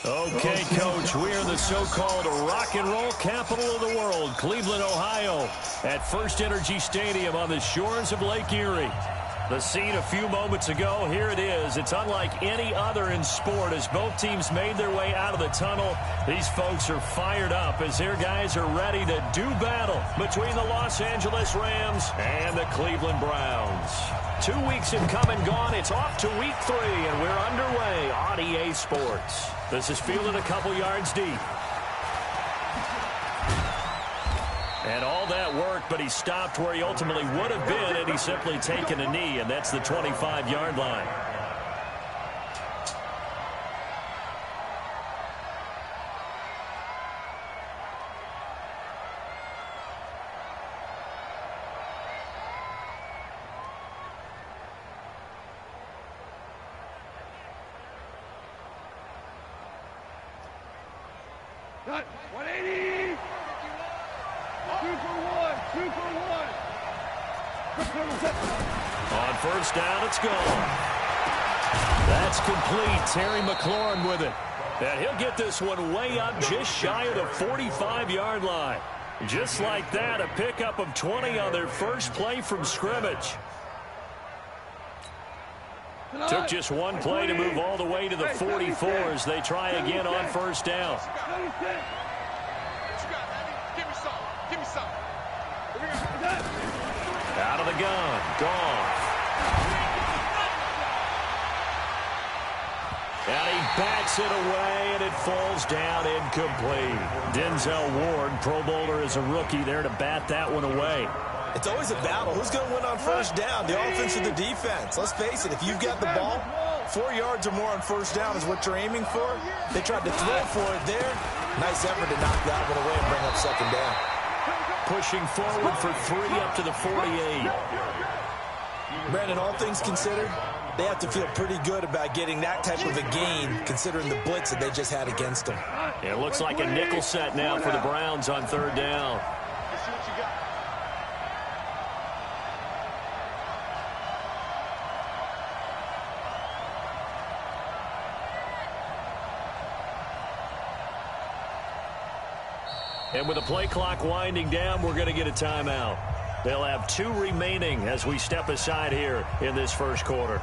Okay, Coach, we are the so-called rock and roll capital of the world, Cleveland, Ohio, at First Energy Stadium on the shores of Lake Erie. The scene a few moments ago, here it is. It's unlike any other in sport as both teams made their way out of the tunnel. These folks are fired up as their guys are ready to do battle between the Los Angeles Rams and the Cleveland Browns. 2 weeks have come and gone. It's off to week 3, and we're underway on EA Sports. This is fielded a couple yards deep. And all that work, but he stopped where he ultimately would have been, and he's simply taken a knee, and that's the 25-yard line. Cut. 180. 2 for 1. 2 for 1. On first down, it's gone. That's complete. Terry McLaurin with it. And he'll get this one way up just shy of the 45-yard line. Just like that, a pickup of 20 on their first play from scrimmage. Took just one play to move all the way to the 44 as they try again on first down. Out of the gun. Gone. And he bats it away, and it falls down incomplete. Denzel Ward, Pro Bowler as a rookie, there to bat that one away. It's always a battle. Who's going to win on first down, the offense or the defense? Let's face it, if you've got the ball, 4 yards or more on first down is what you're aiming for. They tried to throw for it there. Nice effort to knock that one away and bring up second down. Pushing forward for 3 up to the 48. Brandon, all things considered, they have to feel pretty good about getting that type of a gain considering the blitz that they just had against them. It looks like a nickel set now for the Browns on third down. And with the play clock winding down, we're going to get a timeout. They'll have 2 remaining as we step aside here in this first quarter.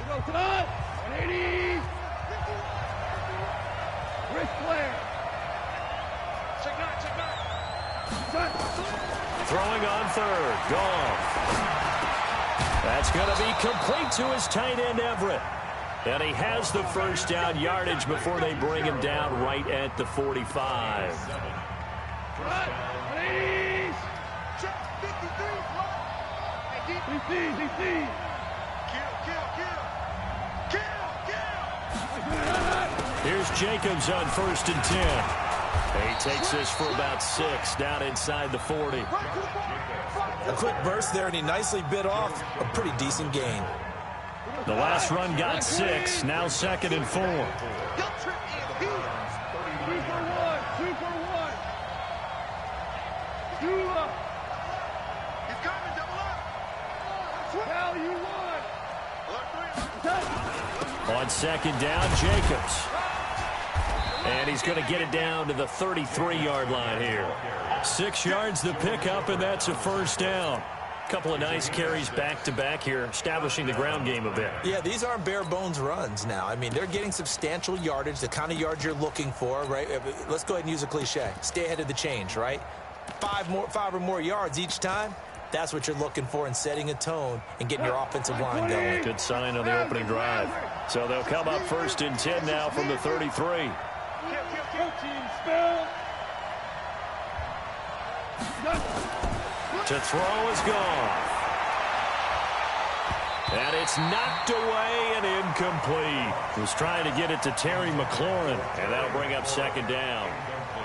Go tonight. 180. Rick Flair. Check that. Throwing on third. Gone. That's going to be complete to his tight end, Everett. And he has the first down yardage before they bring him down right at the 45. Here's Jacobs on first and 10. He takes this for about 6 down inside the 40. A quick burst there, and he nicely bit off a pretty decent gain. The last run got 6, now 2nd and 4. 2 for 1. 2 for 1. 2 up. He's coming, double up. Tell you what. On second down, Jacobs. And he's going to get it down to the 33-yard line here. 6 yards the pickup, and that's a first down. Couple of nice carries back-to-back here, establishing the ground game a bit. Yeah, these aren't bare-bones runs now. I mean, they're getting substantial yardage, the kind of yards you're looking for, right? Let's go ahead and use a cliche. Stay ahead of the change, right? 5 or more yards each time, that's what you're looking for in setting a tone and getting your offensive line going. Good sign on the opening drive. So they'll come up first and 10 now from the 33. To throw is gone. And it's knocked away and incomplete. Was trying to get it to Terry McLaurin, and that'll bring up second down.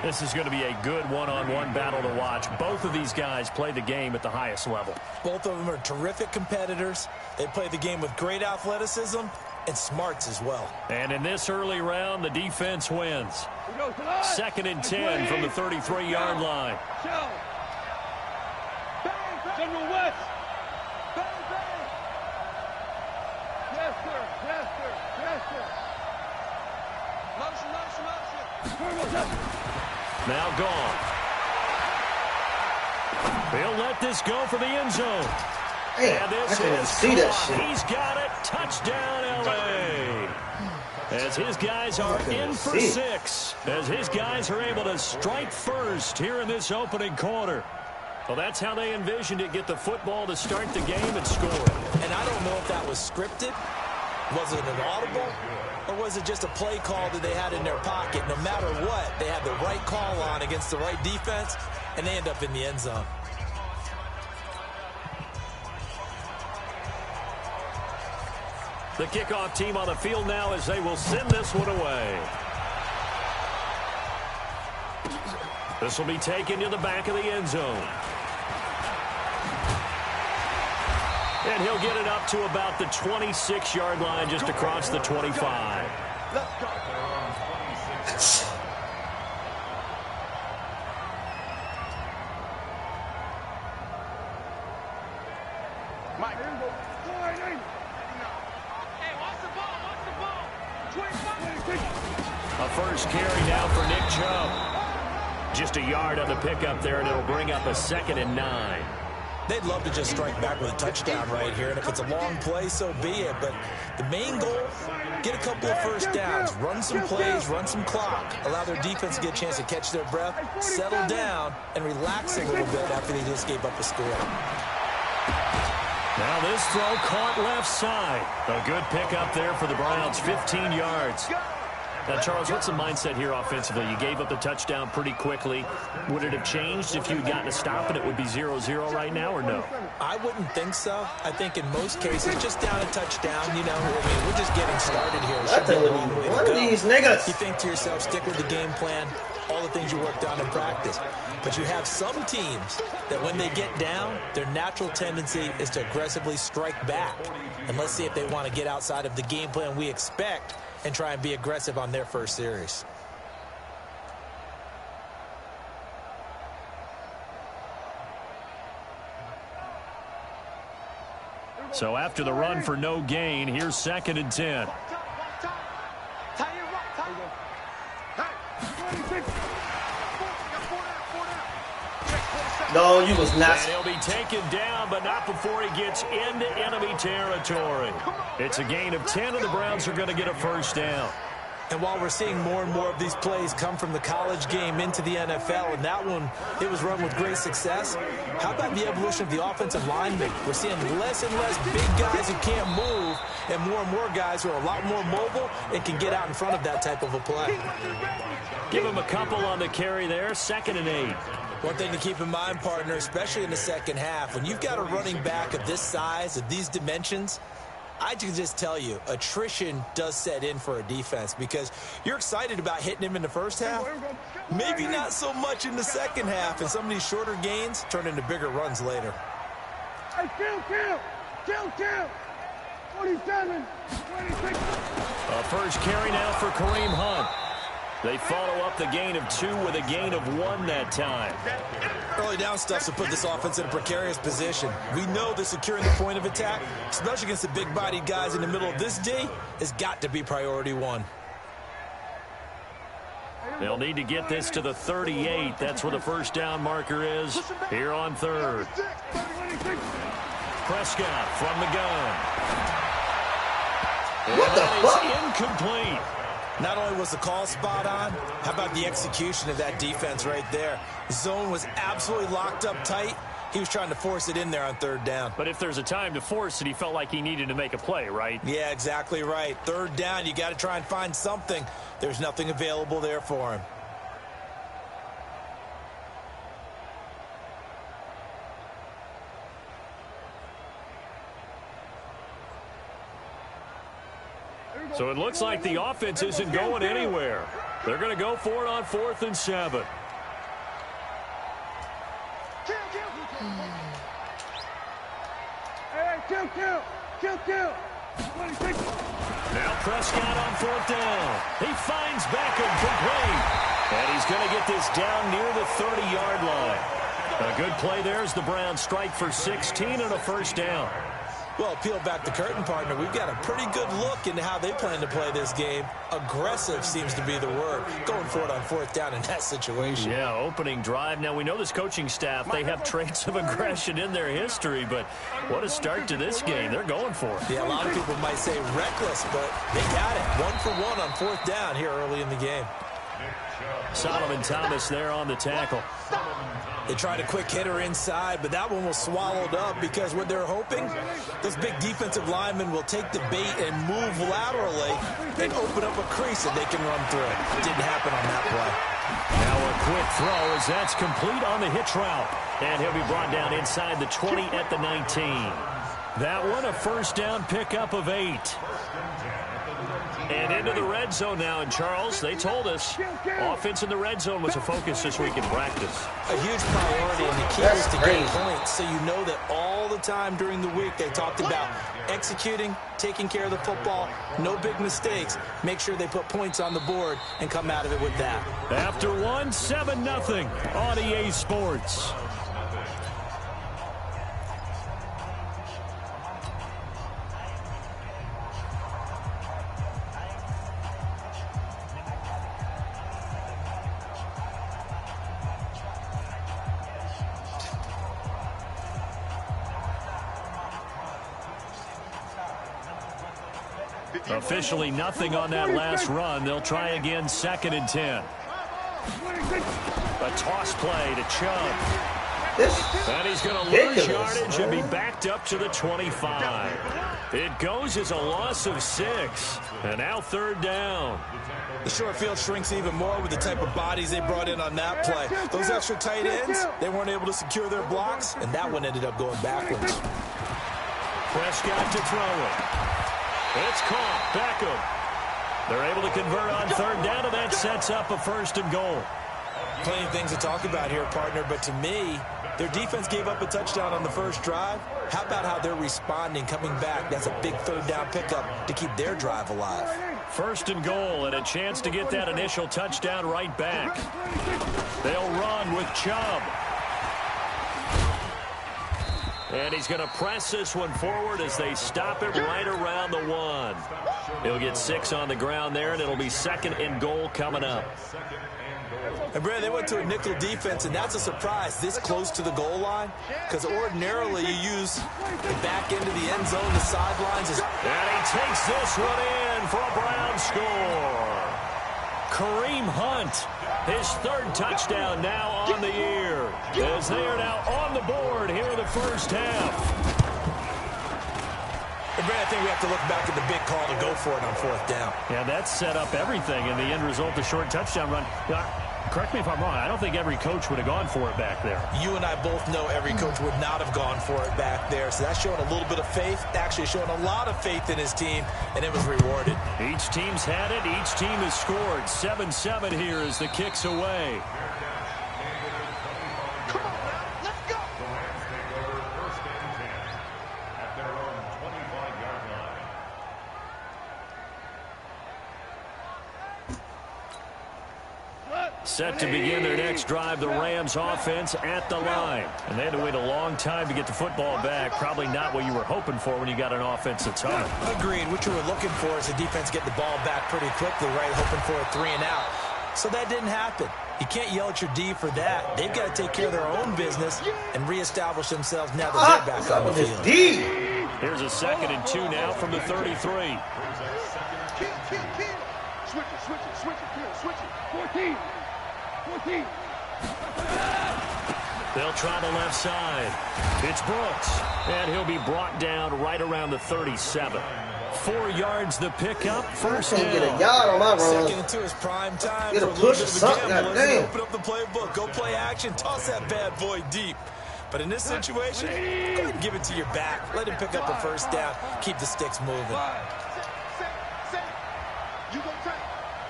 This is going to be a good one-on-one battle to watch. Both of these guys play the game at the highest level. Both of them are terrific competitors. They play the game with great athleticism and smarts as well. And in this early round, the defense wins. 2nd and 10 from the 33-yard line. General West. Now gone. He'll let this go for the end zone. Damn, And this I couldn't is see that caught. shit. He's got it. Touchdown, L.A. As his guys are in for 6. As his guys are able to strike first here in this opening quarter. Well, that's how they envisioned it. Get the football to start the game and score. And I don't know if that was scripted. Was it an audible? Or was it just a play call that they had in their pocket? No matter what, they had the right call on against the right defense, and they end up in the end zone. The kickoff team on the field now as they will send this one away. This will be taken to the back of the end zone. And he'll get it up to about the 26-yard line, just across the 25. Let's go. Mike. Hey, watch the ball. Watch the ball. A first carry now for Nick Chubb. Just a yard on the pickup there, and it'll bring up a 2nd and 9. They'd love to just strike back with a touchdown right here, and if it's a long play, so be it. But the main goal, get a couple of first downs, run some plays, run some clock, allow their defense to get a chance to catch their breath, settle down, and relax a little bit after they just gave up a score. Now this throw caught left side. A good pickup there for the Browns, 15 yards. Now, Charles, what's the mindset here offensively? You gave up the touchdown pretty quickly. Would it have changed if you had gotten a stop and it would be 0-0 right now, or no? I wouldn't think so. I think in most cases, just down a touchdown, you know, I mean, we're just getting started here. It should be a long way to One go. of these niggas. You think to yourself, stick with the game plan, all the things you worked on in practice. But you have some teams that when they get down, their natural tendency is to aggressively strike back. And let's see if they want to get outside of the game plan we expect and try and be aggressive on their first series. So after the run for no gain, here's 2nd and 10. No, you was not. And he'll be taken down, but not before he gets into enemy territory. It's a gain of 10, and the Browns are going to get a first down. And while we're seeing more and more of these plays come from the college game into the NFL, and that one, it was run with great success, how about the evolution of the offensive linemen? We're seeing less and less big guys who can't move, and more guys who are a lot more mobile and can get out in front of that type of a play. Give him a couple on the carry there, 2nd and 8. One thing to keep in mind, partner, especially in the second half, when you've got a running back of this size, of these dimensions, I can just tell you, attrition does set in for a defense because you're excited about hitting him in the first half. Maybe not so much in the second half, and some of these shorter gains turn into bigger runs later. Hey, kill. 27, 26. A first carry now for Kareem Hunt. They follow up the gain of 2 with a gain of 1 that time. Early down stuff to put this offense in a precarious position. We know that securing the point of attack, especially against the big-bodied guys in the middle of this D, has got to be priority 1. They'll need to get this to the 38. That's where the first down marker is here on 3rd. Prescott from the gun. What the fuck? It's incomplete. Not only was the call spot on, how about the execution of that defense right there? The zone was absolutely locked up tight. He was trying to force it in there on 3rd down. But if there's a time to force it, he felt like he needed to make a play, right? Yeah, exactly right. 3rd down, you got to try and find something. There's nothing available there for him. So it looks like the offense isn't going anywhere. They're going to go for it on 4th and 7. Kill. 26. Now Prescott on 4th down. He finds Beckham complete. And he's going to get this down near the 30-yard line. A good play there as the Browns strike for 16 and a first down. Well, peel back the curtain, partner. We've got a pretty good look into how they plan to play this game. Aggressive seems to be the word. Going for it on fourth down in that situation. Yeah, opening drive. Now, we know this coaching staff, they have traits of aggression in their history, but what a start to this game. They're going for it. Yeah, a lot of people might say reckless, but they got it. 1 for 1 on fourth down here early in the game. Solomon Thomas there on the tackle. They tried a quick hitter inside, but that one was swallowed up because what they're hoping, those big defensive linemen will take the bait and move laterally and open up a crease that they can run through. Didn't happen on that play. Now a quick throw as that's complete on the hitch route. And he'll be brought down inside the 20 at the 19. That one a first down pickup of 8. And into the red zone now. And, Charles, they told us offense in the red zone was a focus this week in practice. A huge priority, and the key is to get points. So you know that all the time during the week they talked about executing, taking care of the football, no big mistakes. Make sure they put points on the board and come out of it with that. After one, 7-0 on EA Sports. Officially nothing on that last run. They'll try again, 2nd and 10. A toss play to Chubb. And he's going to lose yardage and be backed up to the 25. It goes as a loss of 6. And now 3rd down. The short field shrinks even more with the type of bodies they brought in on that play. Those extra tight ends, they weren't able to secure their blocks, and that one ended up going backwards. Prescott to throw it. It's caught. Beckham. They're able to convert on 3rd down, and that sets up a 1st and goal. Plenty of things to talk about here, partner, but to me, their defense gave up a touchdown on the first drive. How about how they're responding, coming back? That's a big 3rd down pickup to keep their drive alive. 1st and goal, and a chance to get that initial touchdown right back. They'll run with Chubb. And he's going to press this one forward as they stop it right around the 1. He'll get 6 on the ground there, and it'll be 2nd and goal coming up. And, Brad, they went to a nickel defense, and that's a surprise this close to the goal line, because ordinarily you use the back end of the end zone, the sidelines. And he takes this one in for a Brown score. Kareem Hunt, his 3rd touchdown now on the year, as they are now on the board here in the first half. And Brad, I think we have to look back at the big call to go for it on 4th down. Yeah, that set up everything in the end result, the short touchdown run. Correct me if I'm wrong, I don't think every coach would have gone for it back there. You and I both know every coach would not have gone for it back there. So that's showing a little bit of faith, actually showing a lot of faith in his team, and it was rewarded. Each team's had it. Each team has scored. 7-7 here as the kick's away. Come on now, let's go. Set to begin their next drive, the Rams offense at the line. And they had to wait a long time to get the football back. Probably not what you were hoping for when you got an offense that's hot. Agreed. What you were looking for is the defense get the ball back pretty quickly, right? Hoping for a 3 and out. So that didn't happen. You can't yell at your D for that. They've got to take care of their own business and reestablish themselves now that they're back on the field. Here's a 2nd and 2 now from the 33. Switch it. 14. They'll try the left side. It's Brooks, and he'll be brought down right around the 37. 4 yards the pickup, first down. Get a yard on my run. 2nd and 2 is prime time Get for a a little push bit or of a something, gamble. goddamn. Open up the playbook, go play action, toss that bad boy deep. But in this situation, go ahead and give it to your back. Let him pick up a first down. Keep the sticks moving. You go take.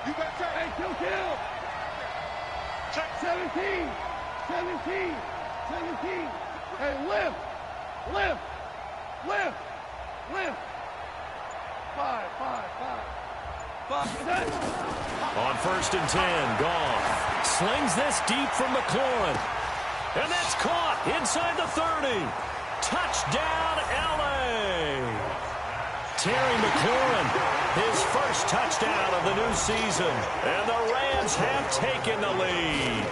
You got take. Hey, kill. 17. Hey, lift. 5. On 1st and 10, Goff slings this deep from McLaurin. And that's caught inside the 30. Touchdown, L.A. Terry McLaurin, his first touchdown of the new season. And the Rams have taken the lead.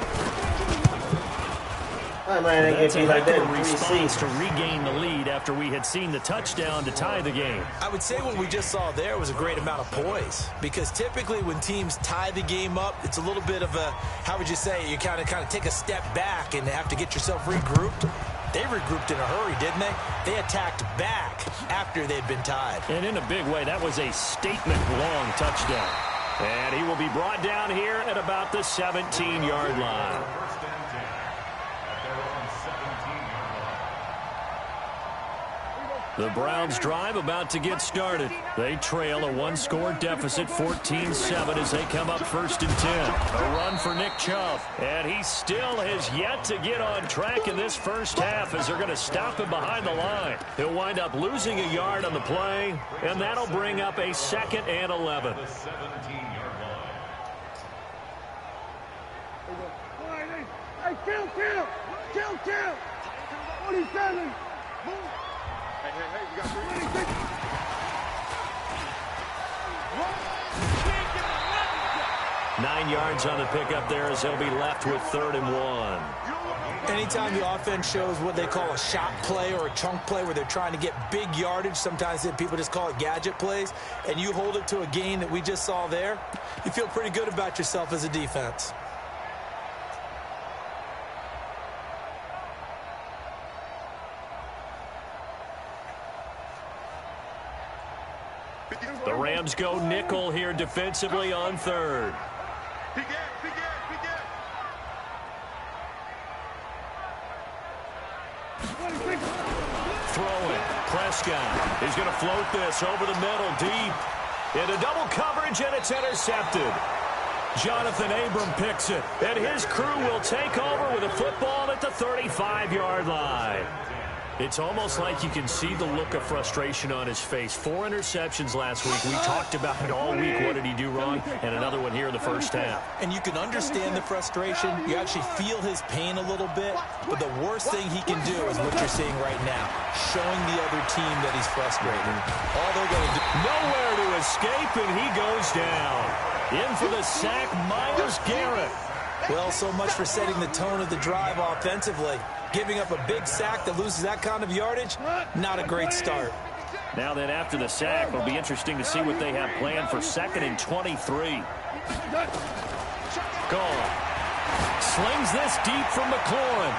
That's a heck of a response to regain the lead after we had seen the touchdown to tie the game. I would say what we just saw there was a great amount of poise, because typically when teams tie the game up, it's a little bit of a, how would you say, you kind of take a step back and have to get yourself regrouped. They regrouped in a hurry, didn't they? They attacked back after they'd been tied. And in a big way, that was a statement-long touchdown. And he will be brought down here at about the 17-yard line. The Browns drive about to get started. They trail a one-score deficit, 14-7, as they come up 1st and 10. A run for Nick Chubb. And he still has yet to get on track in this first half, as they're going to stop him behind the line. He'll wind up losing a yard on the play, and that'll bring up a 2nd and 11. Hey, kill! 47! Hey, you got 3. 9 yards on the pickup there, as they'll be left with 3rd and 1. Anytime the offense shows what they call a shot play or a chunk play where they're trying to get big yardage, sometimes people just call it gadget plays, and you hold it to a gain that we just saw there, you feel pretty good about yourself as a defense. The Rams go nickel here defensively on 3rd. Throwing. Prescott is going to float this over the middle deep. Into double coverage, and it's intercepted. Jonathan Abram picks it, and his crew will take over with a football at the 35-yard line. It's almost like you can see the look of frustration on his face. 4 interceptions last week. We talked about it all week. What did he do wrong? And another one here in the first half. And you can understand the frustration. You actually feel his pain a little bit. But the worst thing he can do is what you're seeing right now, showing the other team that he's frustrated. All they're going to do. Nowhere to escape, and he goes down. In for the sack, Myles Garrett. Well, so much for setting the tone of the drive offensively. Giving up a big sack that loses that kind of yardage, not a great start. Now then, after the sack, it'll be interesting to see what they have planned for 2nd and 23. Gone. Slings this deep from McLaurin.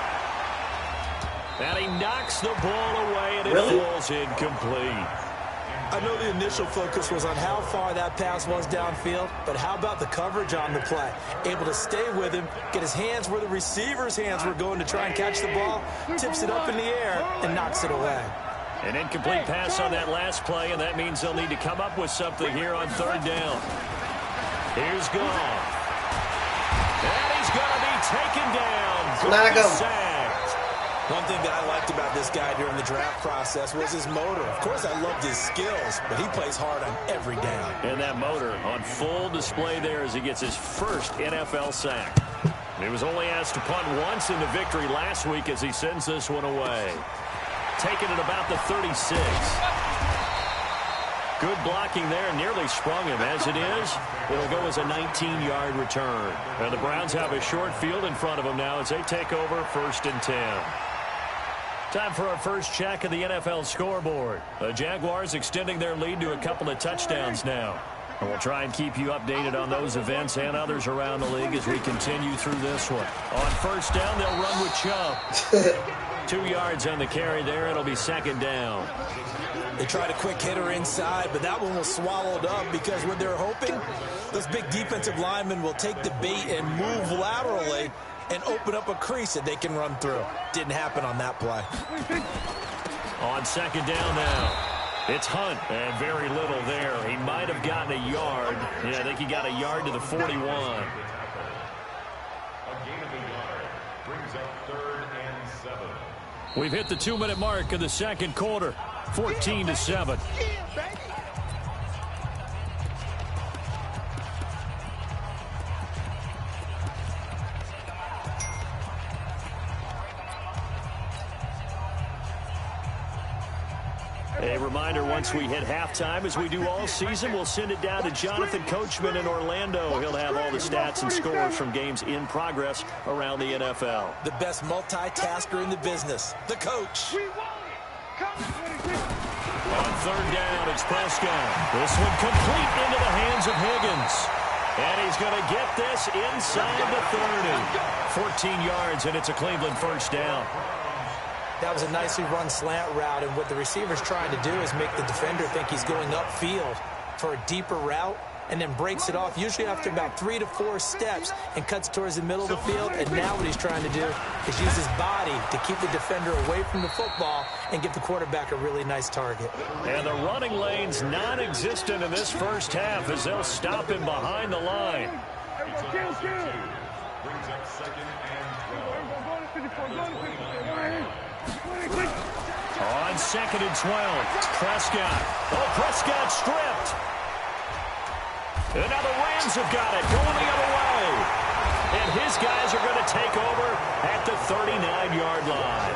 And he knocks the ball away, and it falls incomplete. I know the initial focus was on how far that pass was downfield, but how about the coverage on the play? Able to stay with him, get his hands where the receiver's hands were going to try and catch the ball, tips it up in the air, and knocks it away. An incomplete pass on that last play, and that means they'll need to come up with something here on 3rd down. Here's Goff. And he's going to be taken down. One thing that I liked about this guy during the draft process was his motor. Of course, I loved his skills, but he plays hard on every down. And that motor on full display there as he gets his first NFL sack. He was only asked to punt once in the victory last week as he sends this one away. Taking it about the 36. Good blocking there, nearly sprung him. As it is, it'll go as a 19-yard return. And the Browns have a short field in front of them now as they take over 1st and 10. Time for our first check of the NFL scoreboard. The Jaguars extending their lead to a couple of touchdowns now. And we'll try and keep you updated on those events and others around the league as we continue through this one. On 1st down, they'll run with Chubb. 2 yards on the carry there. It'll be 2nd down. They tried a quick hitter inside, but that one was swallowed up because what they're hoping, those big defensive linemen will take the bait and move laterally and open up a crease that they can run through. Didn't happen on that play. On 2nd down now. It's Hunt, and very little there. He might have gotten a yard. Yeah, I think he got a yard to the 41. A gain of a yard brings up 3rd and 7. We've hit the 2-minute mark of the 2nd quarter. 14-7. A reminder, once we hit halftime, as we do all season, we'll send it down to Jonathan Coachman in Orlando. He'll have all the stats and scores from games in progress around the NFL. The best multitasker in the business, the coach. On third down, it's Prescott. This one complete into the hands of Higgins. And he's going to get this inside the 30. 14 yards, and it's a Cleveland first down. That was a nicely run slant route, and what the receiver's trying to do is make the defender think he's going upfield for a deeper route, and then breaks it off, usually after about 3 to 4 steps, and cuts towards the middle of the field. And now what he's trying to do is use his body to keep the defender away from the football and give the quarterback a really nice target. And the running lane's non-existent in this first half as they'll stop him behind the line. Brings up second and 12. On second and 12, Prescott. Oh, Prescott stripped. And now the Rams have got it, going the other way. And his guys are going to take over at the 39-yard line.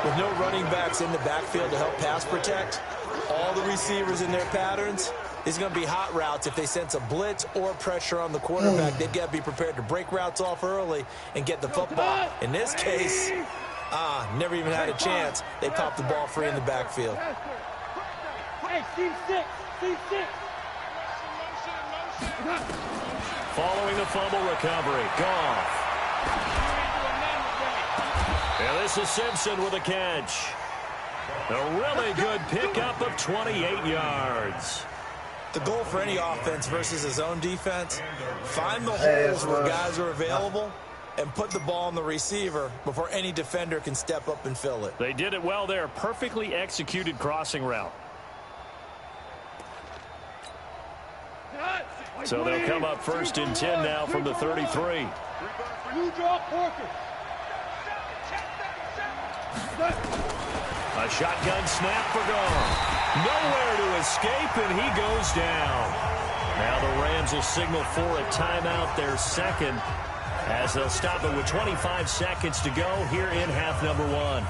With no running backs in the backfield to help pass protect, all the receivers in their patterns, these are going to be hot routes. If they sense a blitz or pressure on the quarterback, they've got to be prepared to break routes off early and get the football. In this case, never even had a chance. They popped the ball free in the backfield. Hey, C6, C6. Following the fumble recovery, Goff. And this is Simpson with a catch. A really good pickup of 28 yards. The goal for any offense versus a zone defense, find the holes where guys are available and put the ball on the receiver before any defender can step up and fill it. They did it well there. Perfectly executed crossing route. So they'll come up first and 10 now from the 33. You draw Porter. A shotgun snap for Goff. Nowhere to escape, and he goes down. Now the Rams will signal for a timeout, their second, as they'll stop it with 25 seconds to go here in half number 1.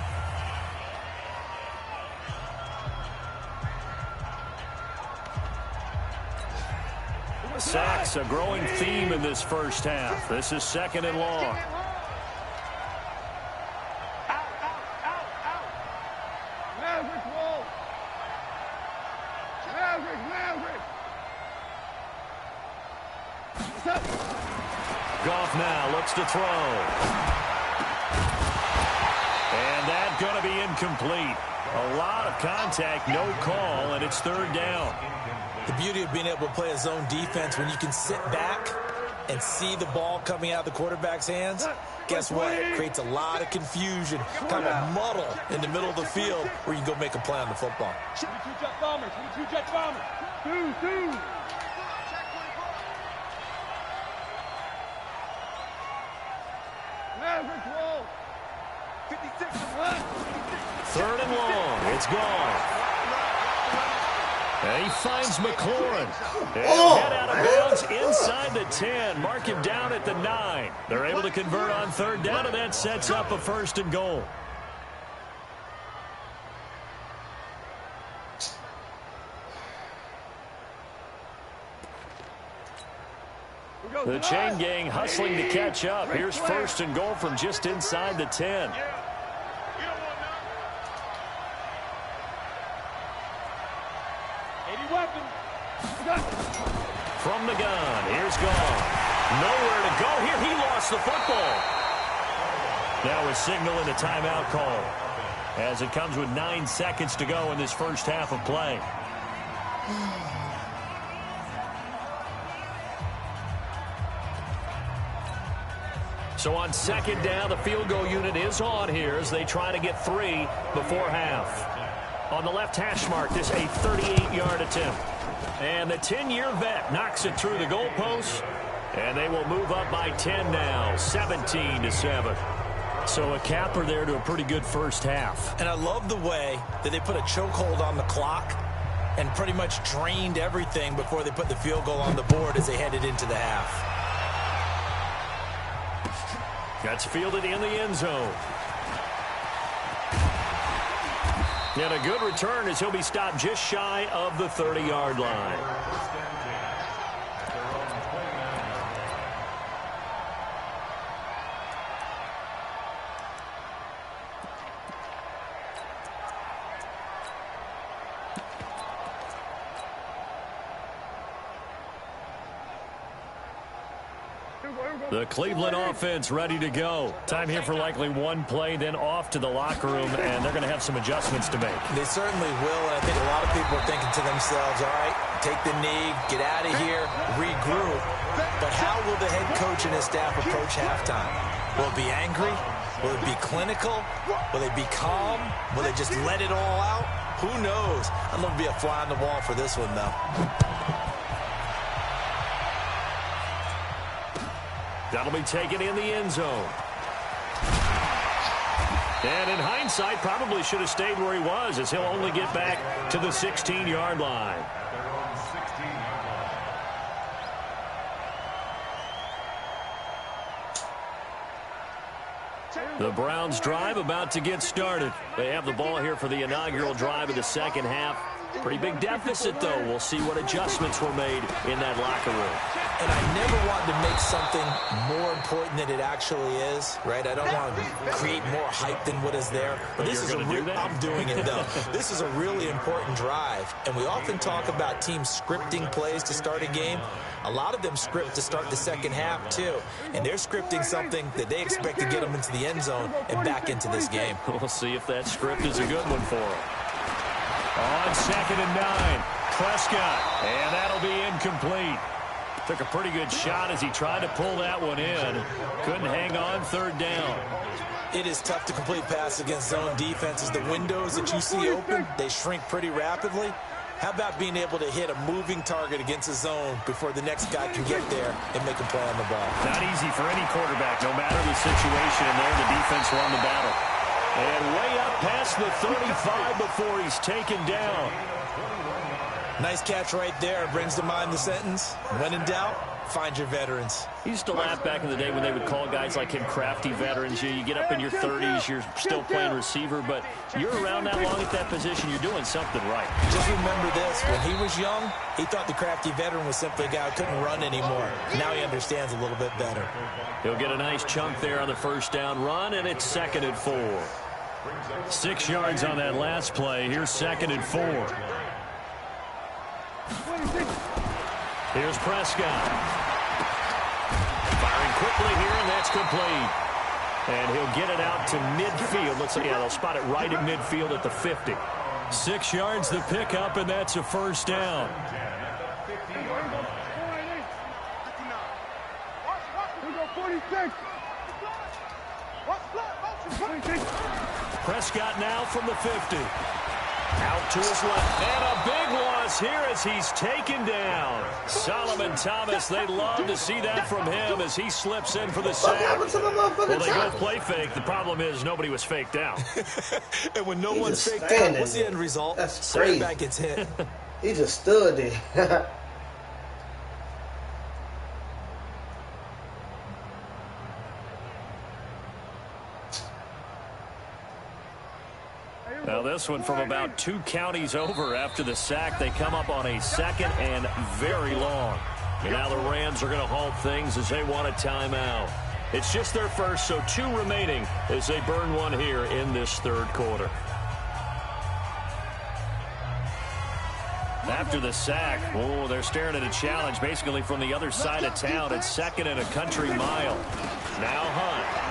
Sacks, a growing theme in this first half. This is second and long. Maverick roll. Maverick. Goff now looks to throw. And that's going to be incomplete. A lot of contact, no call, and it's third down. The beauty of being able to play a zone defense when you can sit back and see the ball coming out of the quarterback's hands, guess what? It creates a lot of confusion, kind of muddle in the middle of the field where you can go make a play on the football. 22 jet bombers. 22 jet bombers. Two. Maverick roll. 56 and 1. Third and long. It's gone. And he finds McLaurin. And head out of bounds inside the 10. Mark him down at the 9. They're able to convert on third down, and that sets up a first and goal. The chain gang hustling to catch up. Here's first and goal from just inside the 10. From the gun, here's Goff. Nowhere to go here. He lost the football. Now we're signaling a timeout call as it comes with 9 seconds to go in this first half of play. So on second down, the field goal unit is on here as they try to get 3 before half. On the left hash mark, this a 38-yard attempt. And the 10-year vet knocks it through the goalpost, and they will move up by 10 now, 17-7. So a capper there to a pretty good first half. And I love the way that they put a chokehold on the clock and pretty much drained everything before they put the field goal on the board as they headed into the half. That's fielded in the end zone. And a good return as he'll be stopped just shy of the 30-yard line. The Cleveland offense ready to go. Time here for likely one play, then off to the locker room, and they're going to have some adjustments to make. They certainly will, and I think a lot of people are thinking to themselves, all right, take the knee, get out of here, regroup. But how will the head coach and his staff approach halftime? Will it be angry? Will it be clinical? Will they be calm? Will they just let it all out? Who knows? I'm going to be a fly on the wall for this one, though. That'll be taken in the end zone. And in hindsight, probably should have stayed where he was, as he'll only get back to the 16-yard line. The Browns drive about to get started. They have the ball here for the inaugural drive of the second half. Pretty big deficit, though. We'll see what adjustments were made in that locker room. And I never wanted to make something more important than it actually is, right? I don't want to create more hype than what is there. But this is I'm doing it, though. This is a really important drive. And we often talk about teams scripting plays to start a game. A lot of them script to start the second half, too. And they're scripting something that they expect to get them into the end zone and back into this game. We'll see if that script is a good one for them. On 2nd and 9, Prescott, and that'll be incomplete. Took a pretty good shot as he tried to pull that one in. Couldn't hang on, 3rd down. It is tough to complete pass against zone defenses. The windows that you see open, they shrink pretty rapidly. How about being able to hit a moving target against a zone before the next guy can get there and make a play on the ball? Not easy for any quarterback, no matter the situation, and there the defense won the battle. And way up past the 35 before he's taken down. Nice catch right there. Brings to mind the sentence, when in doubt, find your veterans. He used to laugh back in the day when they would call guys like him crafty veterans. You get up in your 30s, you're still playing receiver, but you're around that long at that position, you're doing something right. Just remember this, when he was young, he thought the crafty veteran was simply a guy who couldn't run anymore. Now he understands a little bit better. He'll get a nice chunk there on the 1st down run, and it's 2nd and 4. 6 yards on that last play. Here's 2nd and 4. Here's Prescott. Firing quickly here, and that's complete. And he'll get it out to midfield. Let's see, yeah, they'll spot it right at midfield at the 50. 6 yards the pickup, and that's a 1st down. Prescott now from the 50. Out to his left, and a big loss here as he's taken down. Solomon Thomas, they'd love to see that from him as he slips in for the sack. Well, they both play fake. The problem is nobody was faked out. And when no one's faked out, what's the end result? That's crazy. Back gets hit. He just stood there. Now this one from about 2 counties over after the sack. They come up on a 2nd and very long. And now the Rams are going to halt things as they want a timeout. It's just their first, so 2 remaining as they burn one here in this 3rd quarter. After the sack, oh, they're staring at a challenge basically from the other side of town. It's 2nd and a country mile. Now Hunt.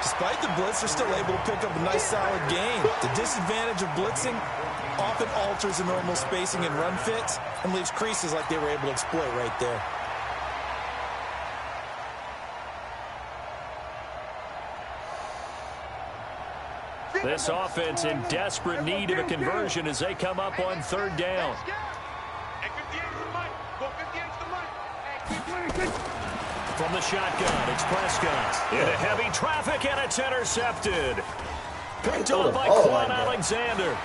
Despite the blitz, they're still able to pick up a nice, solid gain. The disadvantage of blitzing often alters the normal spacing and run fits and leaves creases like they were able to exploit right there. This offense in desperate need of a conversion as they come up on 3rd down. From the shotgun, it's Prescott. Into heavy traffic, and it's intercepted. Picked on by Quan Alexander.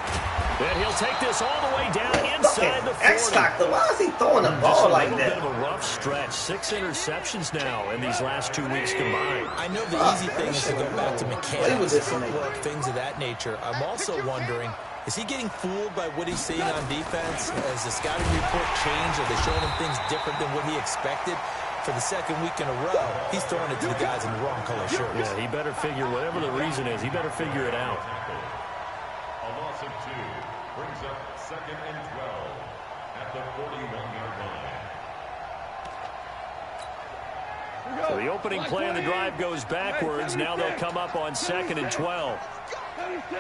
And he'll take this all the way down inside the 40. X-Factor, why is he throwing the ball like that? Just a little bit of a rough stretch. 6 interceptions now in these last 2 weeks combined. I know the easy thing is to go back to mechanics, footwork, things of that nature. I'm also wondering, is he getting fooled by what he's seeing on defense? Has the scouting report changed? Are they showing him things different than what he expected? For the second week in a row, he's throwing it to the guys in the wrong color shirts. Yeah, he better figure, whatever the reason is, he better figure it out. A loss of 2 brings up 2nd and 12 at the 41-yard line. So the opening play of the drive goes backwards. Now they'll come up on 2nd and 12. Check 99.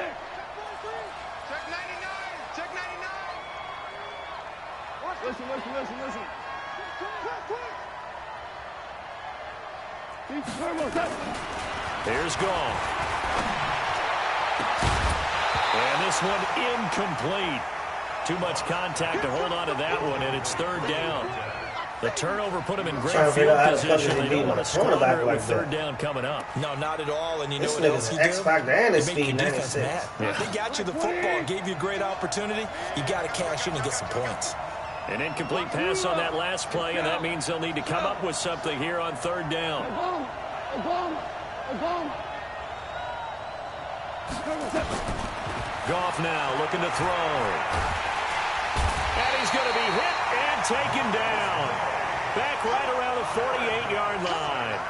Listen. Here's Goff. And this one incomplete. Too much contact to hold on to that one, and it's 3rd down. The turnover put him in great field position. They don't want to squander it with 3rd down coming up. No, not at all. And you know This what else nigga's he did? X-Factor and his They make speed, your defense 96. mad. They got you the football, gave you a great opportunity. You got to cash in and get some points. An incomplete pass on that last play, and that means they'll need to come up with something here on 3rd down. Goff now looking to throw. And he's going to be hit and taken down. Back right around the 48-yard line.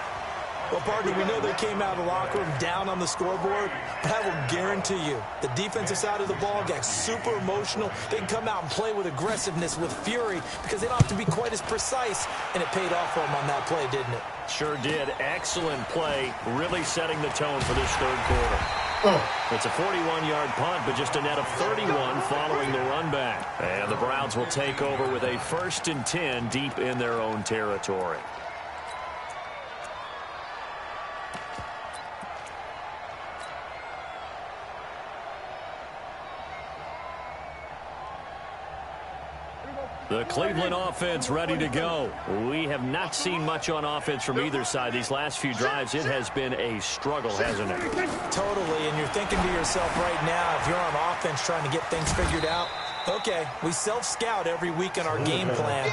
Well, partner, we know they came out of the locker room down on the scoreboard, but I will guarantee you the defensive side of the ball got super emotional. They can come out and play with aggressiveness, with fury, because they don't have to be quite as precise, and it paid off for them on that play, didn't it? Sure did. Excellent play, really setting the tone for this 3rd quarter. It's a 41-yard punt, but just a net of 31 following the run back. And the Browns will take over with a 1st and 10 deep in their own territory. The Cleveland offense ready to go. We have not seen much on offense from either side. These last few drives, it has been a struggle, hasn't it? Totally, and you're thinking to yourself right now, if you're on offense trying to get things figured out, okay, we self-scout every week in our game plan.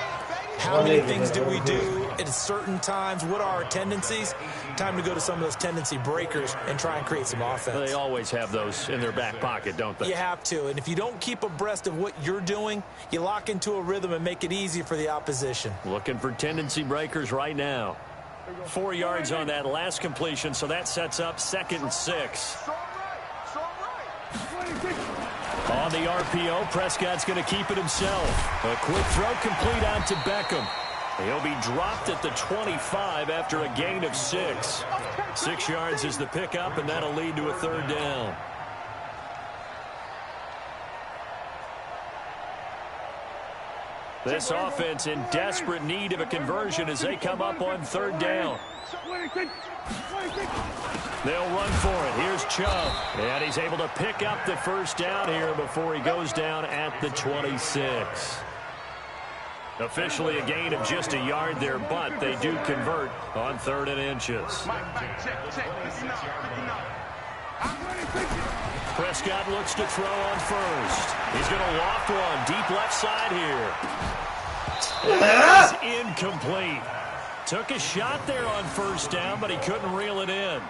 How many things do we do at certain times? What are our tendencies? Time to go to some of those tendency breakers and try and create some offense. They always have those in their back pocket, don't they? You have to, and if you don't keep abreast of what you're doing, you lock into a rhythm and make it easy for the opposition. Looking for tendency breakers right now. 4 yards on that last completion, so that sets up 2nd and 6. On the RPO, Prescott's going to keep it himself. A quick throw complete out to Beckham. He'll be dropped at the 25 after a gain of 6. 6 yards is the pickup, and that'll lead to a 3rd down. This offense in desperate need of a conversion as they come up on 3rd down. They'll run for it. Here's Chubb. And he's able to pick up the 1st down here before he goes down at the 26. Officially a gain of just a yard there, but they do convert on 3rd and inches. Prescott looks to throw on 1st. He's going to loft one deep left side here. That is incomplete. Took a shot there on 1st down, but he couldn't reel it in.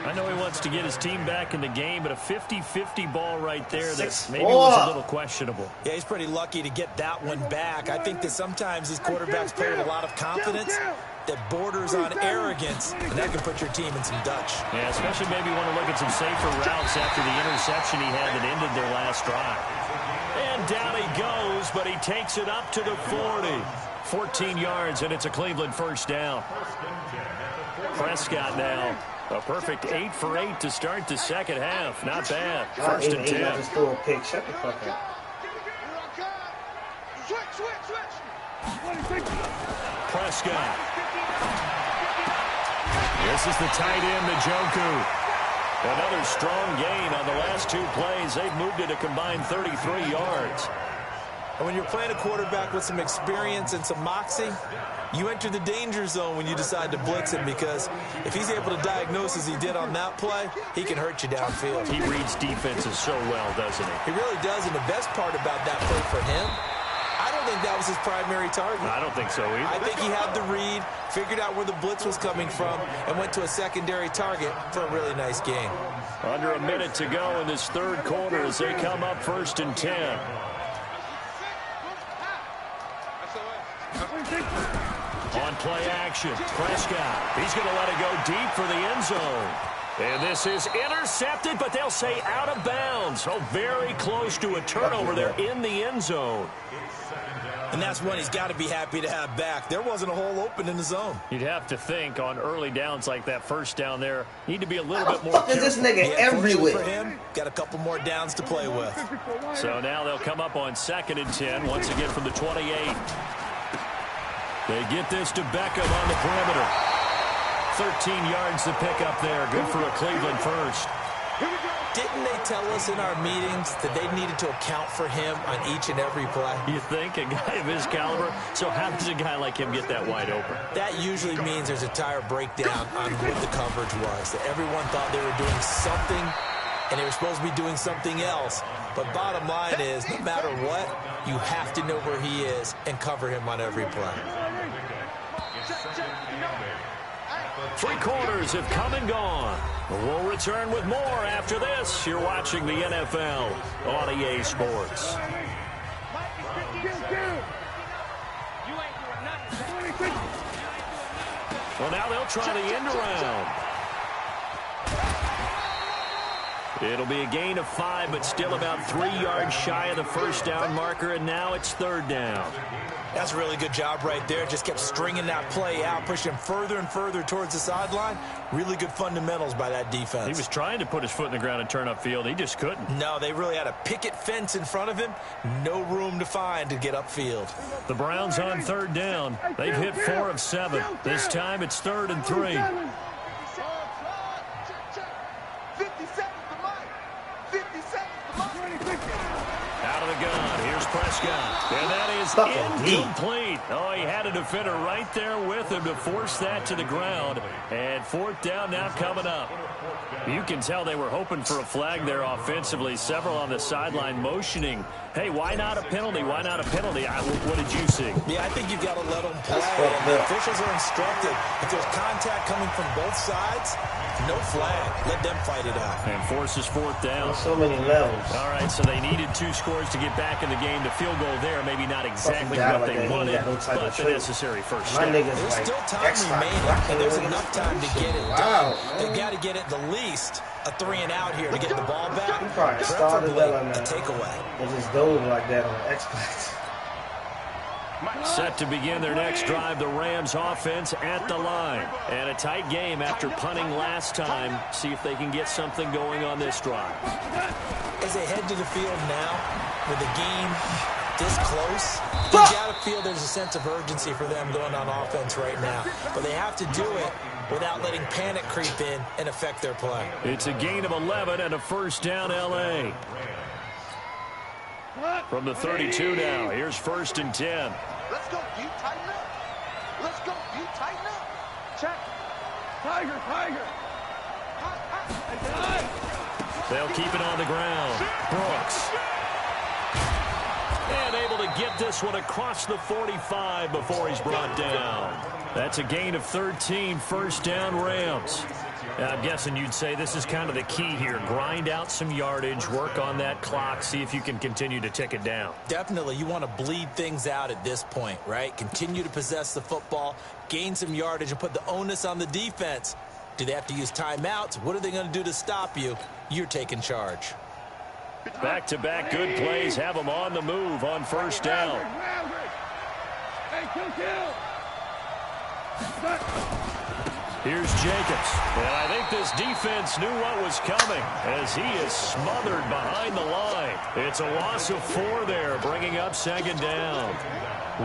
I know he wants to get his team back in the game, but a 50-50 ball right there that maybe was a little questionable. Yeah, he's pretty lucky to get that one back. I think that sometimes these quarterbacks play with a lot of confidence that borders on arrogance, and that can put your team in some Dutch. Yeah, especially maybe want to look at some safer routes after the interception he had that ended their last drive. And down he goes, but he takes it up to the 40. 14 yards, and it's a Cleveland 1st down. Prescott now. A perfect 8 for 8 to start the 2nd half. Not bad. 1st and 10. Just threw a pick. Shut the fuck up. Prescott. This is the tight end, Njoku. Another strong gain on the last 2 plays. They've moved it a combined 33 yards. And when you're playing a quarterback with some experience and some moxie, you enter the danger zone when you decide to blitz him, because if he's able to diagnose as he did on that play, he can hurt you downfield. He reads defenses so well, doesn't he? He really does, and the best part about that play for him, I don't think that was his primary target. I don't think so either. I think he had the read, figured out where the blitz was coming from, and went to a secondary target for a really nice game. Under a minute to go in this third quarter as they come up 1st and 10. On play action, Prescott. He's going to let it go deep for the end zone. And this is intercepted, but they'll say out of bounds. Oh, very close to a turnover there in the end zone. And that's one he's got to be happy to have back. There wasn't a hole open in the zone. You'd have to think on early downs like that first down there, need to be a little bit more careful. Is this nigga everywhere? For him, got a couple more downs to play with. So now they'll come up on 2nd and 10, once again from the 28. They get this to Beckham on the perimeter. 13 yards to pick up there. Good for a Cleveland first. Didn't they tell us in our meetings that they needed to account for him on each and every play? You think? A guy of his caliber? So how does a guy like him get that wide open? That usually means there's a tire breakdown on what the coverage was. That everyone thought they were doing something, and they were supposed to be doing something else. But bottom line is, no matter what, you have to know where he is and cover him on every play. 3 quarters have come and gone. We'll return with more after this. You're watching the NFL on EA Sports. Well, now they'll try the end around. It'll be a gain of 5, but still about 3 yards shy of the first down marker, and now it's 3rd down. That's a really good job right there. Just kept stringing that play out, pushing him further and further towards the sideline. Really good fundamentals by that defense. He was trying to put his foot in the ground and turn upfield. He just couldn't. No, they really had a picket fence in front of him. No room to find to get upfield. The Browns on 3rd down. They've hit 4 of 7. This time it's 3rd and 3. Out of the gun. Here's Prescott. And that is incomplete. Oh, he had a defender right there with him to force that to the ground. And 4th down now coming up. You can tell they were hoping for a flag there offensively. Several on the sideline motioning. Hey, why not a penalty? Why not a penalty? What did you see? Yeah, I think you've got to let them play. The officials are instructed. If there's contact coming from both sides, no flag. Let them fight it out. And forces 4th down. So many levels. All right, so they needed 2 scores to get back in the game. The field goal there, maybe not exactly what they wanted, but the necessary first step. There's still time remaining, and there's enough time to get it done. They've got to get at the least a 3-and-out here to get the ball back. Preferably a takeaway. They just dove like that on X-Play. Set to begin their next drive, the Rams offense at the line. And a tight game after punting last time. See if they can get something going on this drive. As they head to the field now, with the game this close, you got to feel there's a sense of urgency for them going on offense right now. But they have to do it without letting panic creep in and affect their play. It's a gain of 11 and a first down, L.A. From the 32 now, here's 1st and 10. Let's go, you tighten up. Let's go, you tighten up. Check. Tiger, tiger. They'll keep it on the ground. Brooks. And able to get this one across the 45 before he's brought down. That's a gain of 13, first down Rams. I'm guessing you'd say this is kind of the key here. Grind out some yardage, work on that clock, see if you can continue to tick it down. Definitely. You want to bleed things out at this point, right? Continue to possess the football, gain some yardage, and put the onus on the defense. Do they have to use timeouts? What are they going to do to stop you? You're taking charge. Back-to-back good plays have them on the move on first down. Here's Jacobs. And I think this defense knew what was coming as he is smothered behind the line. It's a loss of 4 there, bringing up second down.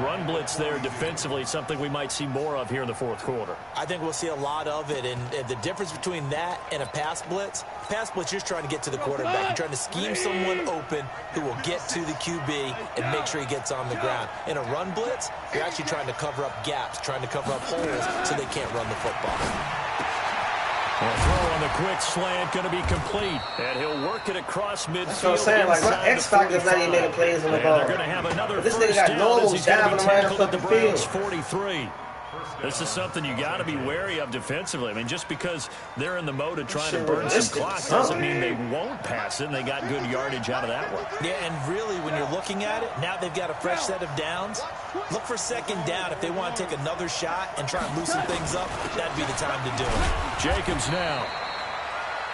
Run blitz there defensively, something we might see more of here in the fourth quarter. I think we'll see a lot of it, and the difference between that and a pass blitz, you're just trying to get to the quarterback. You're trying to scheme someone open who will get to the QB and make sure he gets on the ground. In a run blitz, you're actually trying to cover up gaps, trying to cover up holes so they can't run the football. A throw on the quick slant going to be complete, and he'll work it across midfield. That's what I'm saying. Like, my X Factor's not even making plays on the ball. They're going to have another But this nigga got normal diving around the fucking field. 43. This is something you got to be wary of defensively. I mean, just because they're in the mode of trying to burn some clock doesn't mean they won't pass it, and they got good yardage out of that one. Yeah, and really, when you're looking at it, now they've got a fresh set of downs. Look for second down. If they want to take another shot and try and loosen things up, that'd be the time to do it. Jacobs now.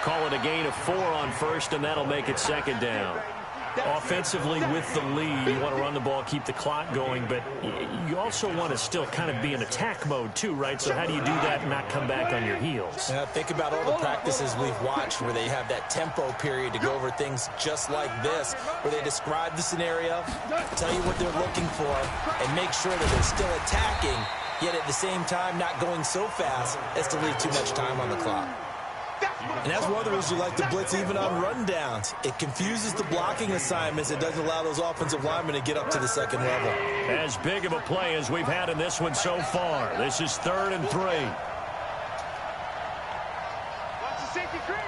Call it a gain of 4 on first, and that'll make it second down. Offensively with the lead, you want to run the ball, keep the clock going, but you also want to still kind of be in attack mode too, right? So how do you do that and not come back on your heels? Think about all the practices we've watched where they have that tempo period to go over things just like this, where they describe the scenario, tell you what they're looking for, and make sure that they're still attacking, yet at the same time not going so fast as to leave too much time on the clock. And that's one of the reasons you like to blitz even on run downs. It confuses the blocking assignments. It doesn't allow those offensive linemen to get up to the second level. As big of a play as we've had in this one so far. This is 3rd and 3. Watch the safety cream.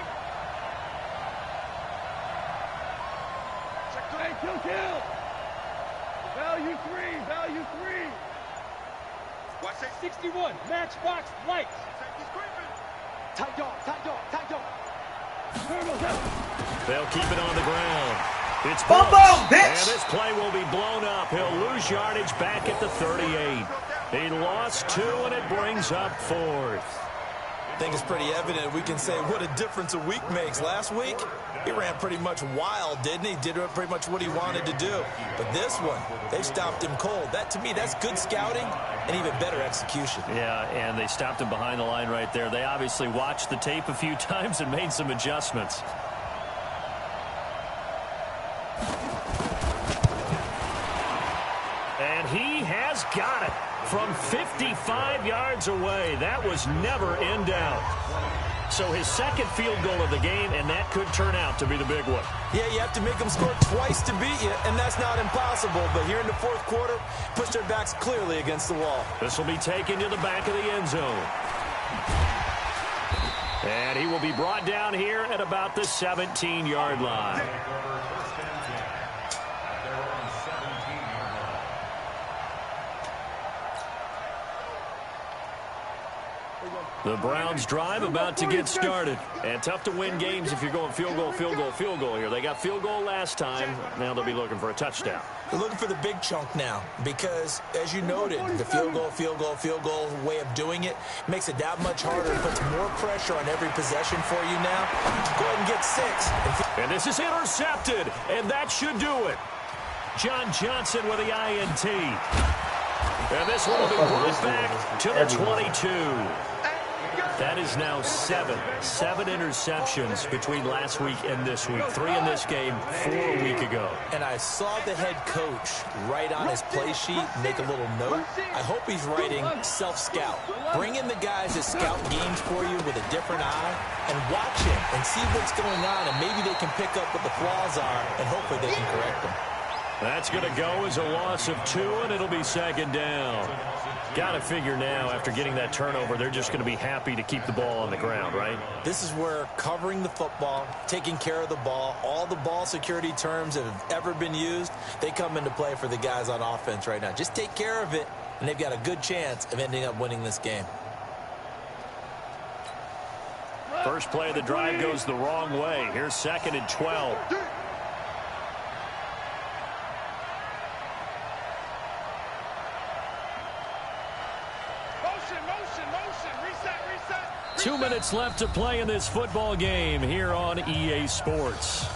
Check the hey, kill. Value 3, value 3. Watch that 61, matchbox lights. Safety's creeping. Tight dog, tight dog, tight dog. They'll keep it on the ground. It's Bumbo, bitch! And this play will be blown up. He'll lose yardage back at the 38. He lost 2, and it brings up 4th. I think it's pretty evident. We can say what a difference a week makes. Last week, he ran pretty much wild, didn't he? Did pretty much what he wanted to do. But this one, they stopped him cold. That, to me, that's good scouting and even better execution. Yeah, and they stopped him behind the line right there. They obviously watched the tape a few times and made some adjustments. And he has got it from 55 yards away. That was never in doubt. So his second field goal of the game, and that could turn out to be the big one. Yeah, you have to make them score twice to beat you, and that's not impossible. But here in the fourth quarter, push their backs clearly against the wall. This will be taken to the back of the end zone. And he will be brought down here at about the 17-yard line. The Browns drive about to get started. And tough to win games if you're going field goal, field goal, field goal here. They got field goal last time. Now they'll be looking for a touchdown. They're looking for the big chunk now because, as you noted, the field goal way of doing it makes it that much harder. It puts more pressure on every possession for you now. Go ahead and get 6. And this is intercepted, and that should do it. John Johnson with the INT. And this one will be brought back to the 22. That is now 7 interceptions between last week and this week. 3 in this game, 4 a week ago. And I saw the head coach write on his play sheet, make a little note. I hope he's writing self-scout. Bring in the guys that scout games for you with a different eye and watch him and see what's going on, and maybe they can pick up what the flaws are, and hopefully they can correct them. That's going to go as a loss of 2, and it'll be second down. Got to figure now, after getting that turnover, they're just going to be happy to keep the ball on the ground, right? This is where covering the football, taking care of the ball, all the ball security terms that have ever been used, they come into play for the guys on offense right now. Just take care of it, and they've got a good chance of ending up winning this game. First play of the drive goes the wrong way. Here's 2nd and 12. Reset. 2 minutes left to play in this football game here on EA Sports.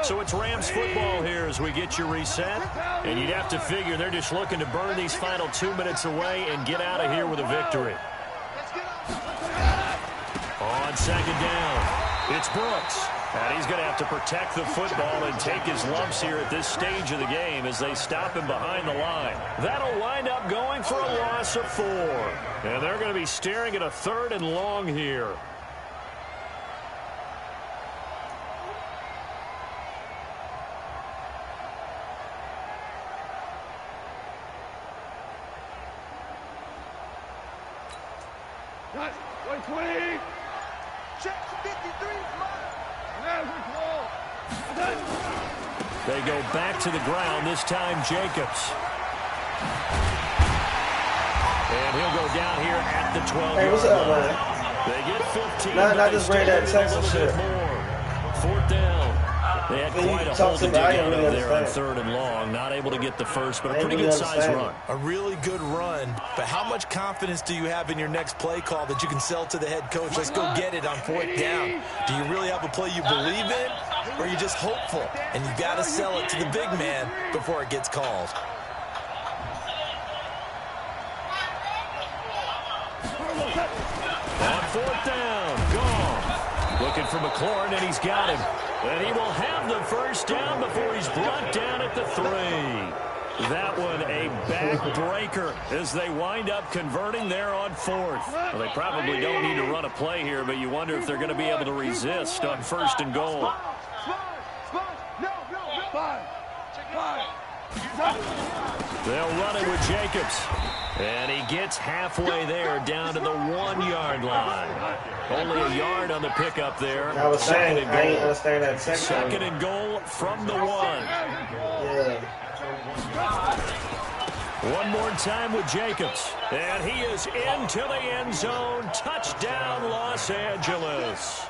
So it's Rams Rams football here as we get you reset. And you'd have to figure they're just looking to burn these final 2 minutes away and get out of here with a victory. On second down, it's Brooks. And he's going to have to protect the football and take his lumps here at this stage of the game as they stop him behind the line. That'll wind up going for a loss of 4. And they're going to be staring at a 3rd and long here. That's 120. Check 53. They go back to the ground, this time Jacobs. And he'll go down here at the 12-yard Hey, what's up, line. man? They get 15. Not just bring that Texas shit. 4th down. They had quite a hole to dig out of there on 3rd and long. Not able to get the first, but a pretty good size run. A really good run, but how much confidence do you have in your next play call that you can sell to the head coach? Let's go get it on 4th down. Do you really have a play you believe in, or are you just hopeful? And you got to sell it to the big man before it gets called. On 4th down, gone. Looking for McLaurin, and he's got him. And he will have the first down before he's brought down at the 3. That one a backbreaker as they wind up converting there on 4th. Well, they probably don't need to run a play here, but you wonder if they're going to be able to resist on 1st and goal. They'll run it with Jacobs. And he gets halfway there down to the 1-yard line. Only a yard on the pickup there. I was saying, I ain't understand that second and goal from the 1. Yeah. One more time with Jacobs. And he is into the end zone. Touchdown, Los Angeles.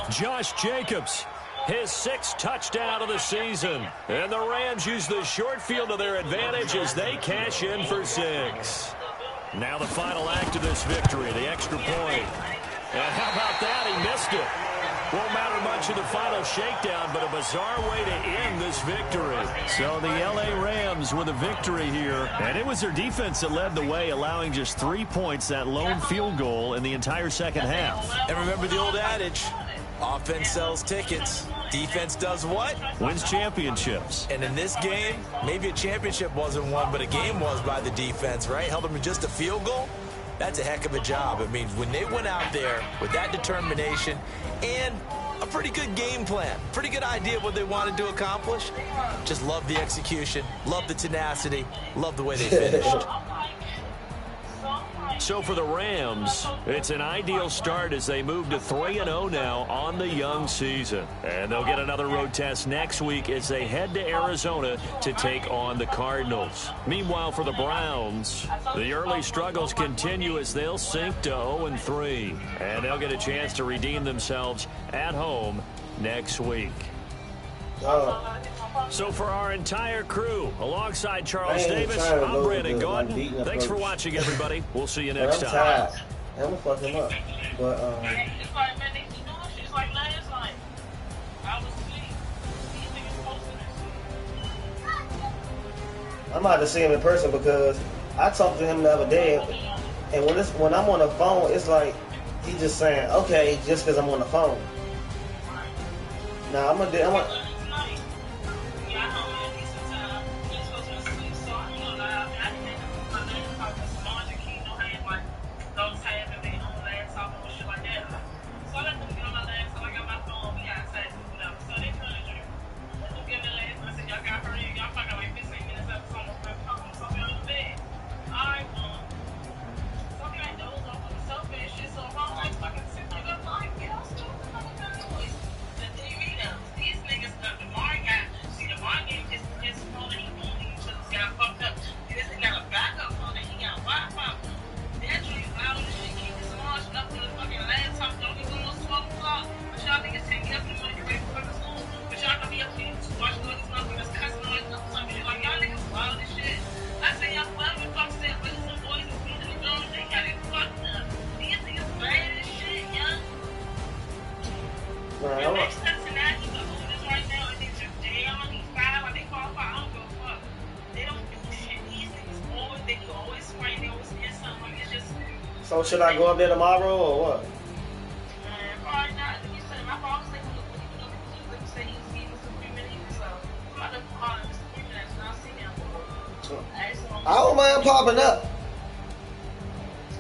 Josh Jacobs, his 6th touchdown of the season. And the Rams use the short field to their advantage as they cash in for 6. Now the final act of this victory, the extra point. And how about that? He missed it. Won't matter much in the final shakedown, but a bizarre way to end this victory. So the L.A. Rams with a victory here. And it was their defense that led the way, allowing just 3 points, that lone field goal in the entire second half. And remember the old adage, offense sells tickets. Defense does what? Wins championships. And in this game, maybe a championship wasn't won, but a game was by the defense, right? Held them to just a field goal. That's a heck of a job. I mean, when they went out there with that determination and a pretty good game plan, pretty good idea of what they wanted to accomplish, just love the execution, love the tenacity, love the way they finished. So for the Rams, it's an ideal start as they move to 3-0 now on the young season. And they'll get another road test next week as they head to Arizona to take on the Cardinals. Meanwhile, for the Browns, the early struggles continue as they'll sink to 0-3. And they'll get a chance to redeem themselves at home next week. So for our entire crew, alongside Charles Davis, I'm Brandon Gaudin. Thanks for watching, everybody. We'll see you next time. I'm gonna fuck him up. But it's like, man, she's like last night. I was asleep. These niggas posted this. I'm about to see him in person because I talked to him the other day, and when I'm on the phone, it's like he's just saying, okay, just because I'm on the phone. Now I'm gonna These niggas So should I go up there tomorrow or what? Probably not. You said my father said he was saying he was leaving for 3 minutes, so I'm about to call him for 3 minutes and I'll see him. I don't mind popping up.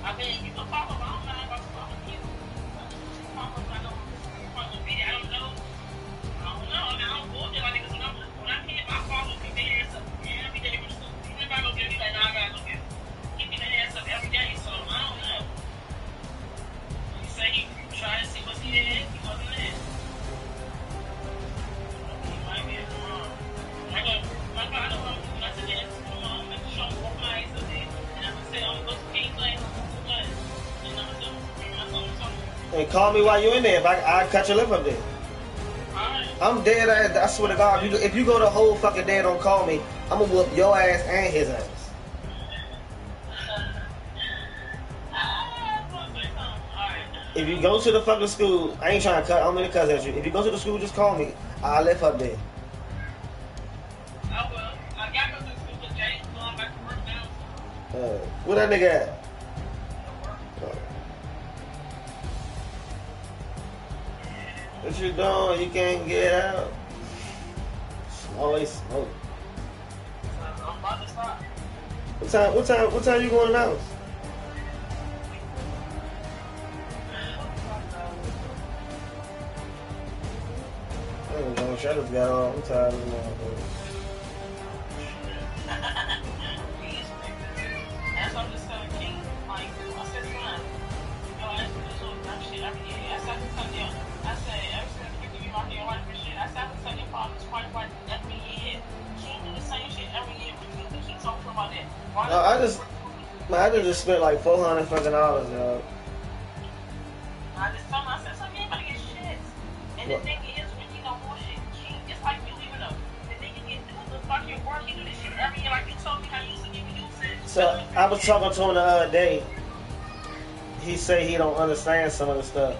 I mean, you can pop up. I don't mind about popping you. Pop up, I know. I don't know. I mean, I don't go there like niggas. When I'm here, my father will keep their ass up every day from school. Even if I go get me like, nah, I gotta go get keeping their ass up every day, so I don't know. He said he tried to see what's he did. He wasn't there. He might be tomorrow. I know I'm doing nothing there. I'm going to show him both my eyes up there. And I'm going to say, I'm going to go to King's Lane. And I'm going to do something. And call me while you're in there. If I cut your lip up there. Alright. I'm dead ass. I swear to God, if you go the whole fucking day and don't call me, I'm gonna whoop your ass and his ass. If you go to the fucking school, I ain't trying to cut. I don't mean to cuss at you. If you go to the school, just call me. I'll live up there. I will. I got to go to the school with Jay. Going back to work now. Where that nigga at? What you doing? You can't get out. Always smoke. I'm about to stop. What time you going out? I don't know. I just got off. I'm tired of this motherfucker. That's what I'm just telling King. Like, I said to him, yo, I used to do some dumb shit every year. I said to tell you, I said, ever since you give me my your wife and shit, I said to tell your father's quite right every year. King do the same shit every year with you. We keep talking about that. No, I just spent like $400 fucking dollars, yo. I just told him, I said, so you ain't about to get shit. And the thing is, when you don't want shit, King, just like you even though, the thing you get through the fucking work, you do this shit every year, like you told me how you used to give me shit. So I was talking to him the other day. He say he don't understand some of the stuff.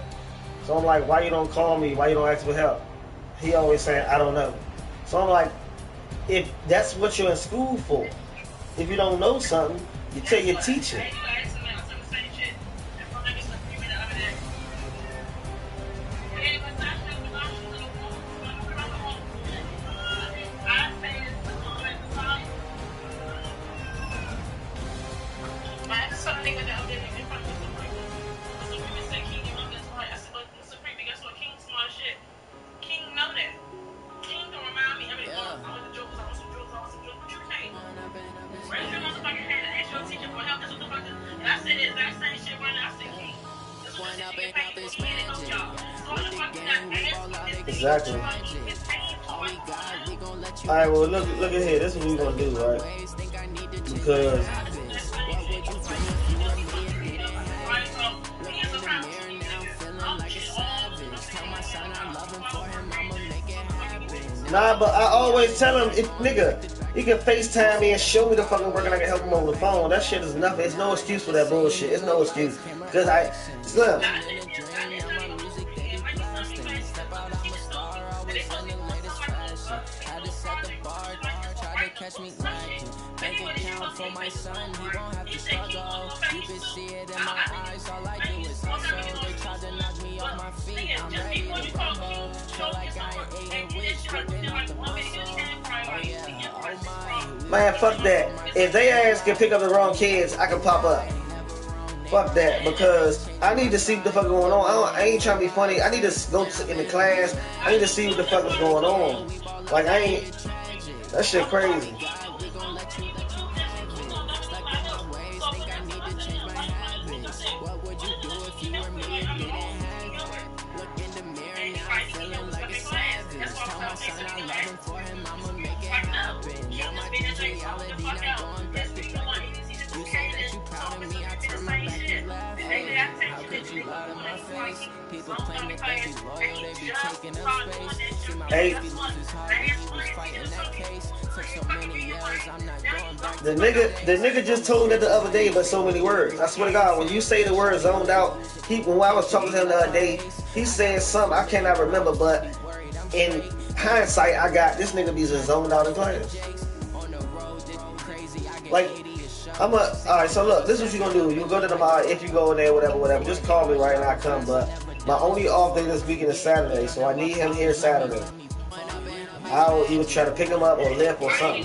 So I'm like, why you don't call me? Why you don't ask for help? He always saying, I don't know. So I'm like, if that's what you're in school for, if you don't know something, you tell your teacher. Exactly. Alright, well look at here. This is what we're gonna do, right? Because nah, but I always tell him, if nigga, he can FaceTime me and show me the fucking work and I can help him over the phone. That shit is nothing. It's no excuse for that bullshit. It's no excuse. Because Slim. Catch me lacking. Bank account for my son, he won't have to struggle. You can see it in my eyes, all I do is hustle. They try to knock me off my feet, I'm ready to crumble. Feel like I ain't eating witch, working out the muscle. Oh yeah, oh my. Man, fuck that. If they ass can pick up the wrong kids, I can pop up. Fuck that, because I need to see what the fuck going on. I ain't trying to be funny. I need to go in the class. I need to see what the fuck is going on. Like, I ain't... That shit crazy. People claim that they be loyal, they be taking up space. See my Hey. baby loses how he was fighting that case. Took so many years, I'm not going back. The nigga just told me that the other day, but so many words. I swear to God, when you say the word zoned out, when I was talking to him the other day, he said something I cannot remember, but in hindsight, I got this nigga be just zoned out in class. Like, Alright, so look, this is what you're gonna do. You go to the mall, if you go in there, whatever. Just call me right now, I come. But my only off day this weekend is Saturday, so I need him here Saturday. I'll either try to pick him up or lift or something.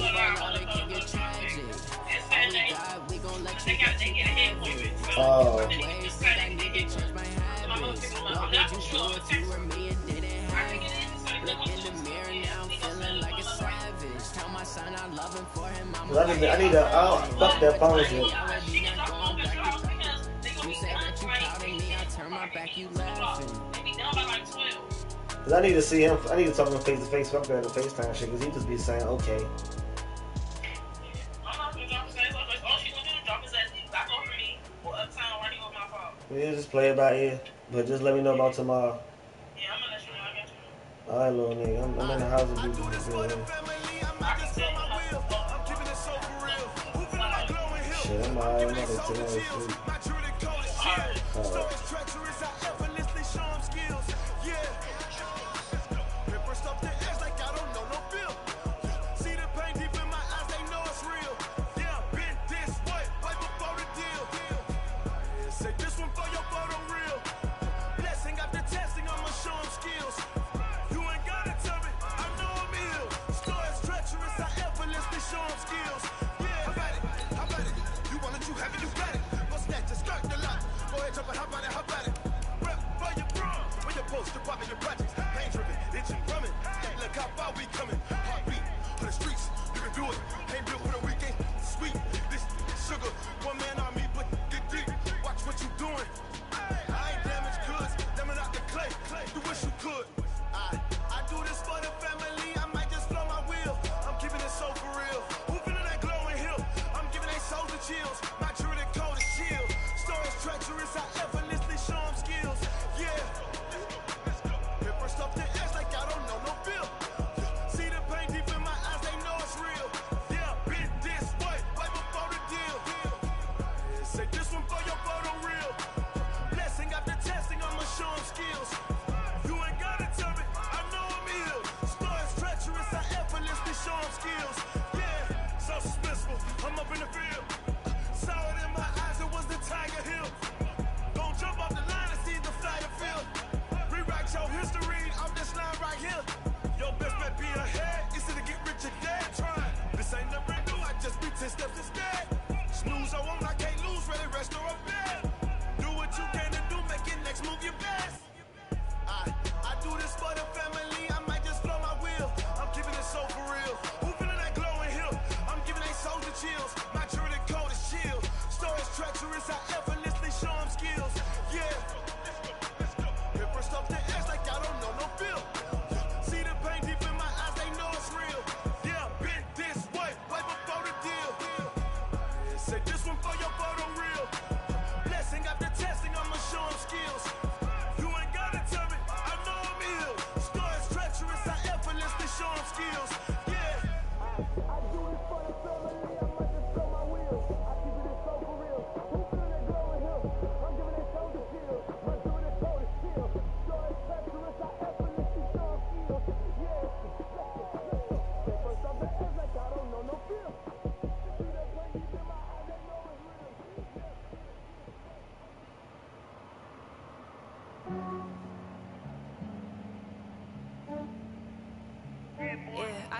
Oh. I need to fuck that phone shit. Cause I need to see him. I need to talk to him face to face. Fuck that FaceTime shit. Cause he just be saying okay. Yeah, just play it by ear. But just let me know about tomorrow. Yeah, I'm gonna let you know. I got you. Alright, little nigga. I'm in the house with you. Shit, I'm alright. I'm not today. Sleep.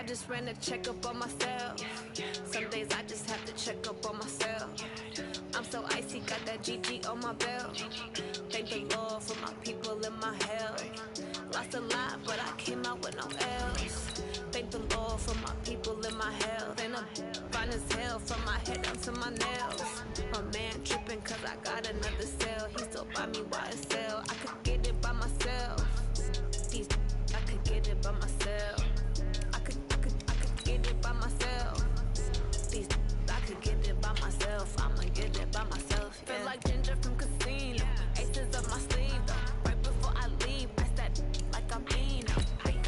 I just ran a checkup on myself. Some days I just have to check up on myself. I'm so icy, got that GG on my belt. Thank the Lord for my people in my health. Lost a lot, but I came out with no L's. Thank the Lord for my people in my health. And I'm fine as hell from my head down to my nails. My man tripping cause I got another cell. He still buy me YSL. I could get it by myself. I could get it by myself. I could get it by myself. I could get it by myself. I'ma get it by myself. Yeah. Feel like Ginger from Casino. Aces up my sleeve though. Right before I leave, I that like I'm Eno.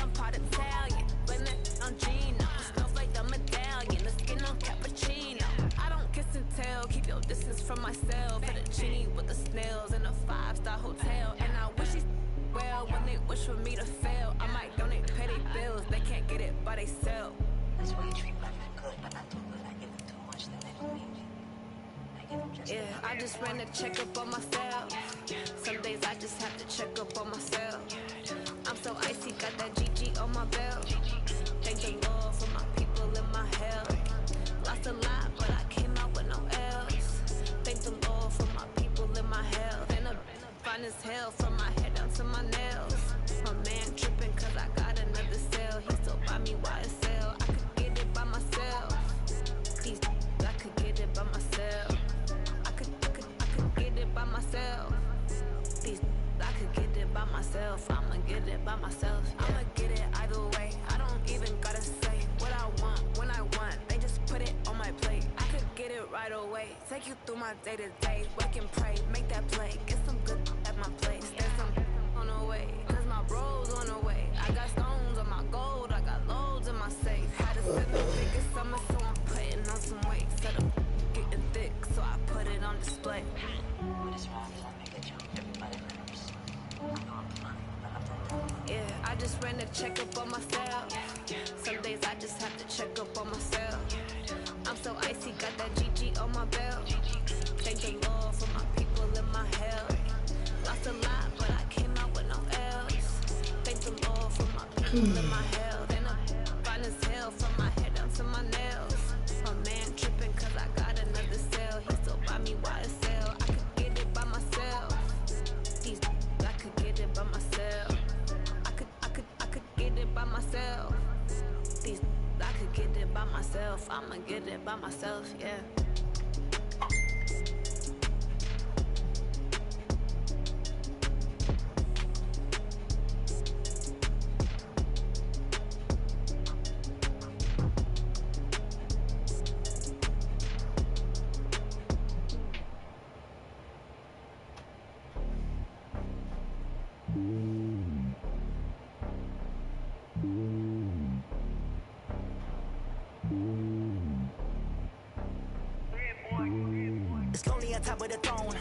I'm part Italian, blame it on Gino. Smells like a medallion, the skin on cappuccino. I don't kiss and tell, keep your distance from myself. Fettuccine with the snails in a 5-star hotel. And I wish he's well when they wish for me to fail. I might donate petty bills, they can't get it by they self. That's why you treat women good, but not too good. I give them too much, then they don't need me. I just ran a checkup on myself. Some days I just have to check up on myself. I'm so icy, got that GG on my belt. Thank the Lord for my people in my health. Lost a lot, but I came out with no else. Thank the Lord for my people in my health. And I'm fine as hell from my head down to my nails. My man tripping cause I got another cell. He still buy me YSL. I could get it by myself. These I could get it by myself. I could get it by myself. These I could get it by myself. I'ma get it by myself. I'ma get it either way. I don't even gotta say what I want when I want. They just put it on my plate. I could get it right away. Take you through my day to day. Wake and pray, make that play. Get some good at my place. There's some on the way. Cause my bro's on the way. I got stones on my gold. I got loads in my safe. Had to set the biggest summer, so I'm putting on some weight. Set up getting thick, so I put it on display. What is wrong? Everybody knows. Yeah, I just ran a checkup on myself. Some days I just have to check up on myself. I'm so icy, got that GG on my belt. Thank the Lord for my people in my health. Lost a lot, but I came out with no else. Thank the Lord for my people in my health. And I'm fine as hell from my head down to my nails. My man tripping cause I got another cell. He still buy me YSL. I could get it by myself. These I could get it by myself. I could get it by myself. These I could get it by myself. I'ma get it by myself, yeah. It's lonely on top of the throne.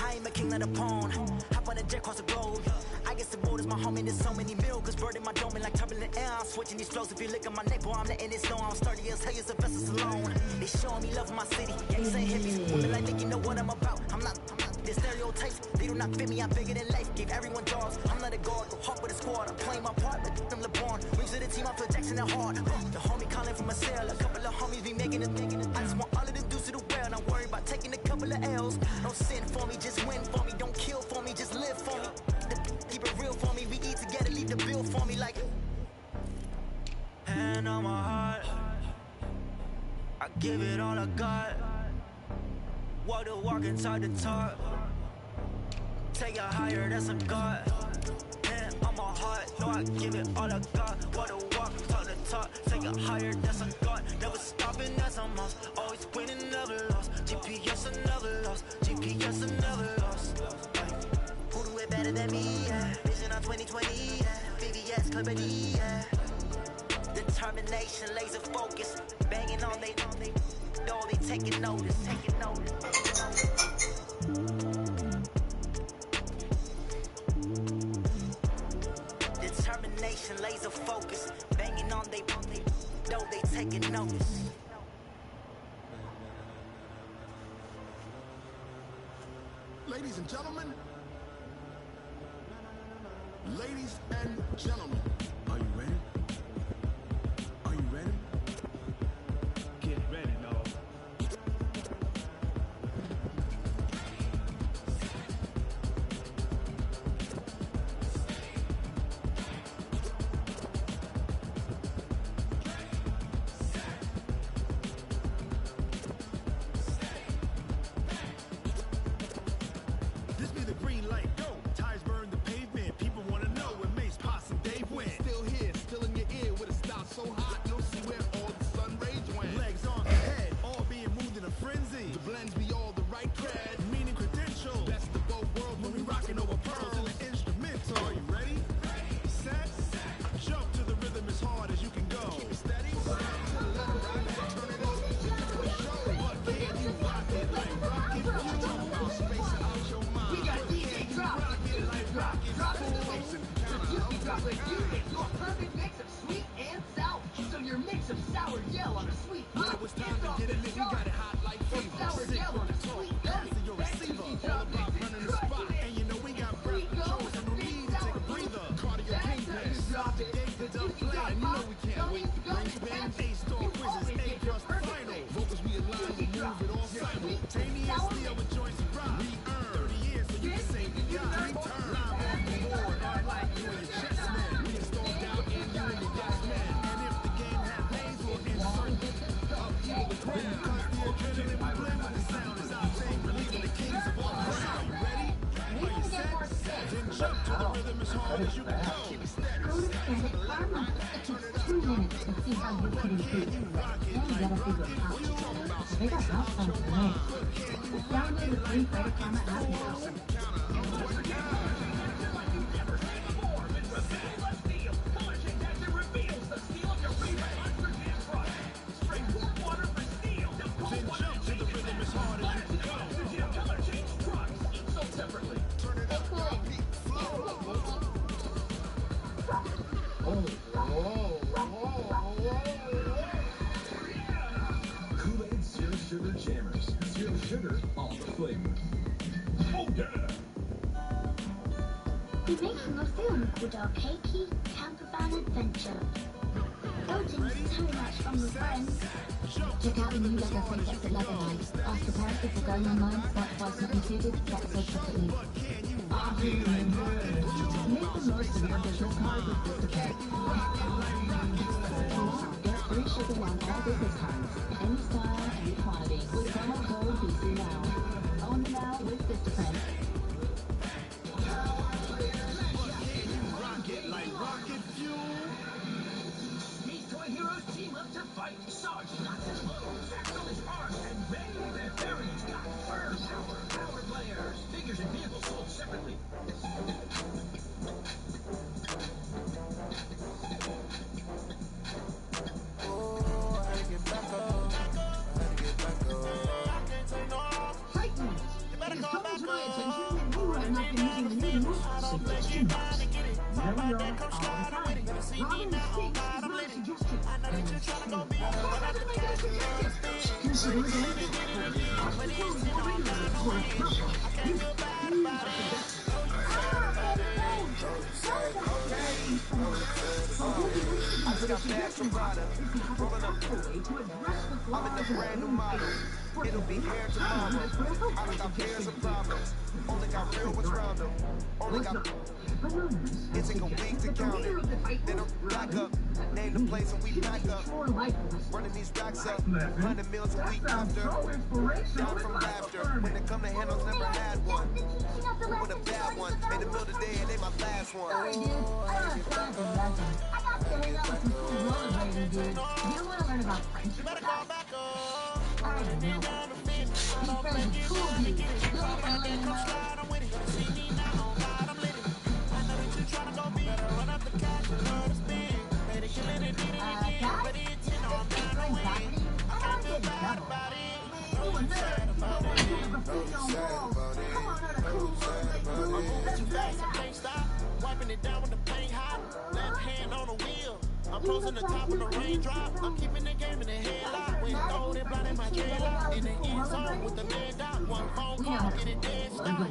I ain't a king, not a pawn. Hop on a jet across the globe. I guess the world is my home and there's so many milkers. Bird in my dome and like turbulent air. I'm switching these flows. If you look at my neck, boy, I'm letting it snow. I'm sturdy as hell, as a vessel alone. They showing me love in my city. Gangs ain't hippies. Women like think you know what I'm about. I'm not. The stereotypes, they do not fit me. I'm bigger than life. Gave everyone dogs. I'm not a guard. Go hard with a squad. I'm playing my part like them LeBron. Rings to the team. I feel Jackson at heart. The homie calling from a cell. A couple of homies be making it. I just want all of them dudes to do well. Not worry about taking a couple of L's. Don't sin for me, just win for me. Don't kill for me, just live for me. Keep it real for me. We eat together, leave the bill for me like. Hand on my heart, I give it all I got. Walk the walk inside the talk. Take it higher, that's a God. Hand on my heart, no, I give it all I got. Walk the walk, talk the talk. Take it higher, that's a God. Never stopping, that's a must. Always winning, never lost. GPS, I never lost. GPS, I never lost. Who do it better than me? Yeah. Vision on 2020. Yeah. VVS, Clippity. Yeah. Determination, laser focus. Banging on they know they taking notice. Taking notice. Determination, laser focus. Banging on they know they taking notice. Ladies and gentlemen, ladies and gentlemen, are you ready? Are you ready? Get ready, dog. This be the green light, go. Tires burn the pavement. People wanna know when Mace, Posse, and Dave went. Still here, still in your ear with a style so hot, you'll see where all the sun rage went. Legs on the head, all being moved in a frenzy. The blends be all the right cred, meaning credentials. Best of both worlds when we rockin' over pearls in the instrumental. Are you ready? Set, jump to the rhythm as hard as you can go. Keep it steady, turn it up. What can you rock it like rocket? You talk about space out your mind. We got DJ Drop. Rock it like rocket. Drop it to Juicy Drop with Unit, your perfect mix of sweet and sour. So your mix of sour gel on a sweet. When it was time to get it lit, we got it hot like fever. Sour gel on a sweet. And you know we can't wait. Bang, A-star quizzes, A+ the final. Vocals we align, we move it all simultaneously. Our choice to rock. We earn 30 years, so you can say we got return. Live off the board, art like you and your chess man. We installed out in you and your yes man. And if the game has names, we'll insert upheaval with twin. Because the adrenaline we blend with the sound is our thing. Relieving the kings of all ground. You ready? Are you set? Then jump to the rhythm as hard as you can go. Keep it steady. Go to Standard Farm. It takes 2 minutes to see how you can improve. Then you gotta figure it out. They got house phones today. Download the free Credit Karma app now. Kool-Aid Zero Sugar Jammers. Zero sugar, all the flavor. Oh yeah! We're making a film called Our Cakey Campervan Adventure. Origins so much from the friends. Check out the new Lego Princess at Legoland. Ask your parents if they're going online, smart devices included, get so separately. Make the most of your business card with Vistaprint. Get free shipping on all business cards. Any style, any quantity. With promo code BC Now. Own them now with Vistaprint. Rocket like rocket fuel. These toy heroes team up to fight. Sarge knocks his load, Satchel is armed, and Baby Fairy's got fur power. Power players, figures and vehicles sold separately. I'm in the brand new model. It'll be here tomorrow. I don't got fears or problems. Only got real ones round them. Only got. It take a week to count it. Then I'm back up. Name the place and we back up. Running these racks up. 100 meals a week after. Down from laughter. When it come to handles, never had one. With a bad one. Made the middle today and they my last one. Sorry, dude. I don't have time for nothing. I got to hang out with some cool rollerblading dudes. Do you want to learn about friendship? I don't know. These friends are cool dudes. You don't want to learn about Wiping it down with the paint hot. Left hand on the wheel. I'm closing the top of the raindrop. I'm keeping the game in the headlock. When gold and blind in my dreadlock. In the end zone with the man dot. One phone call, get it dead stop.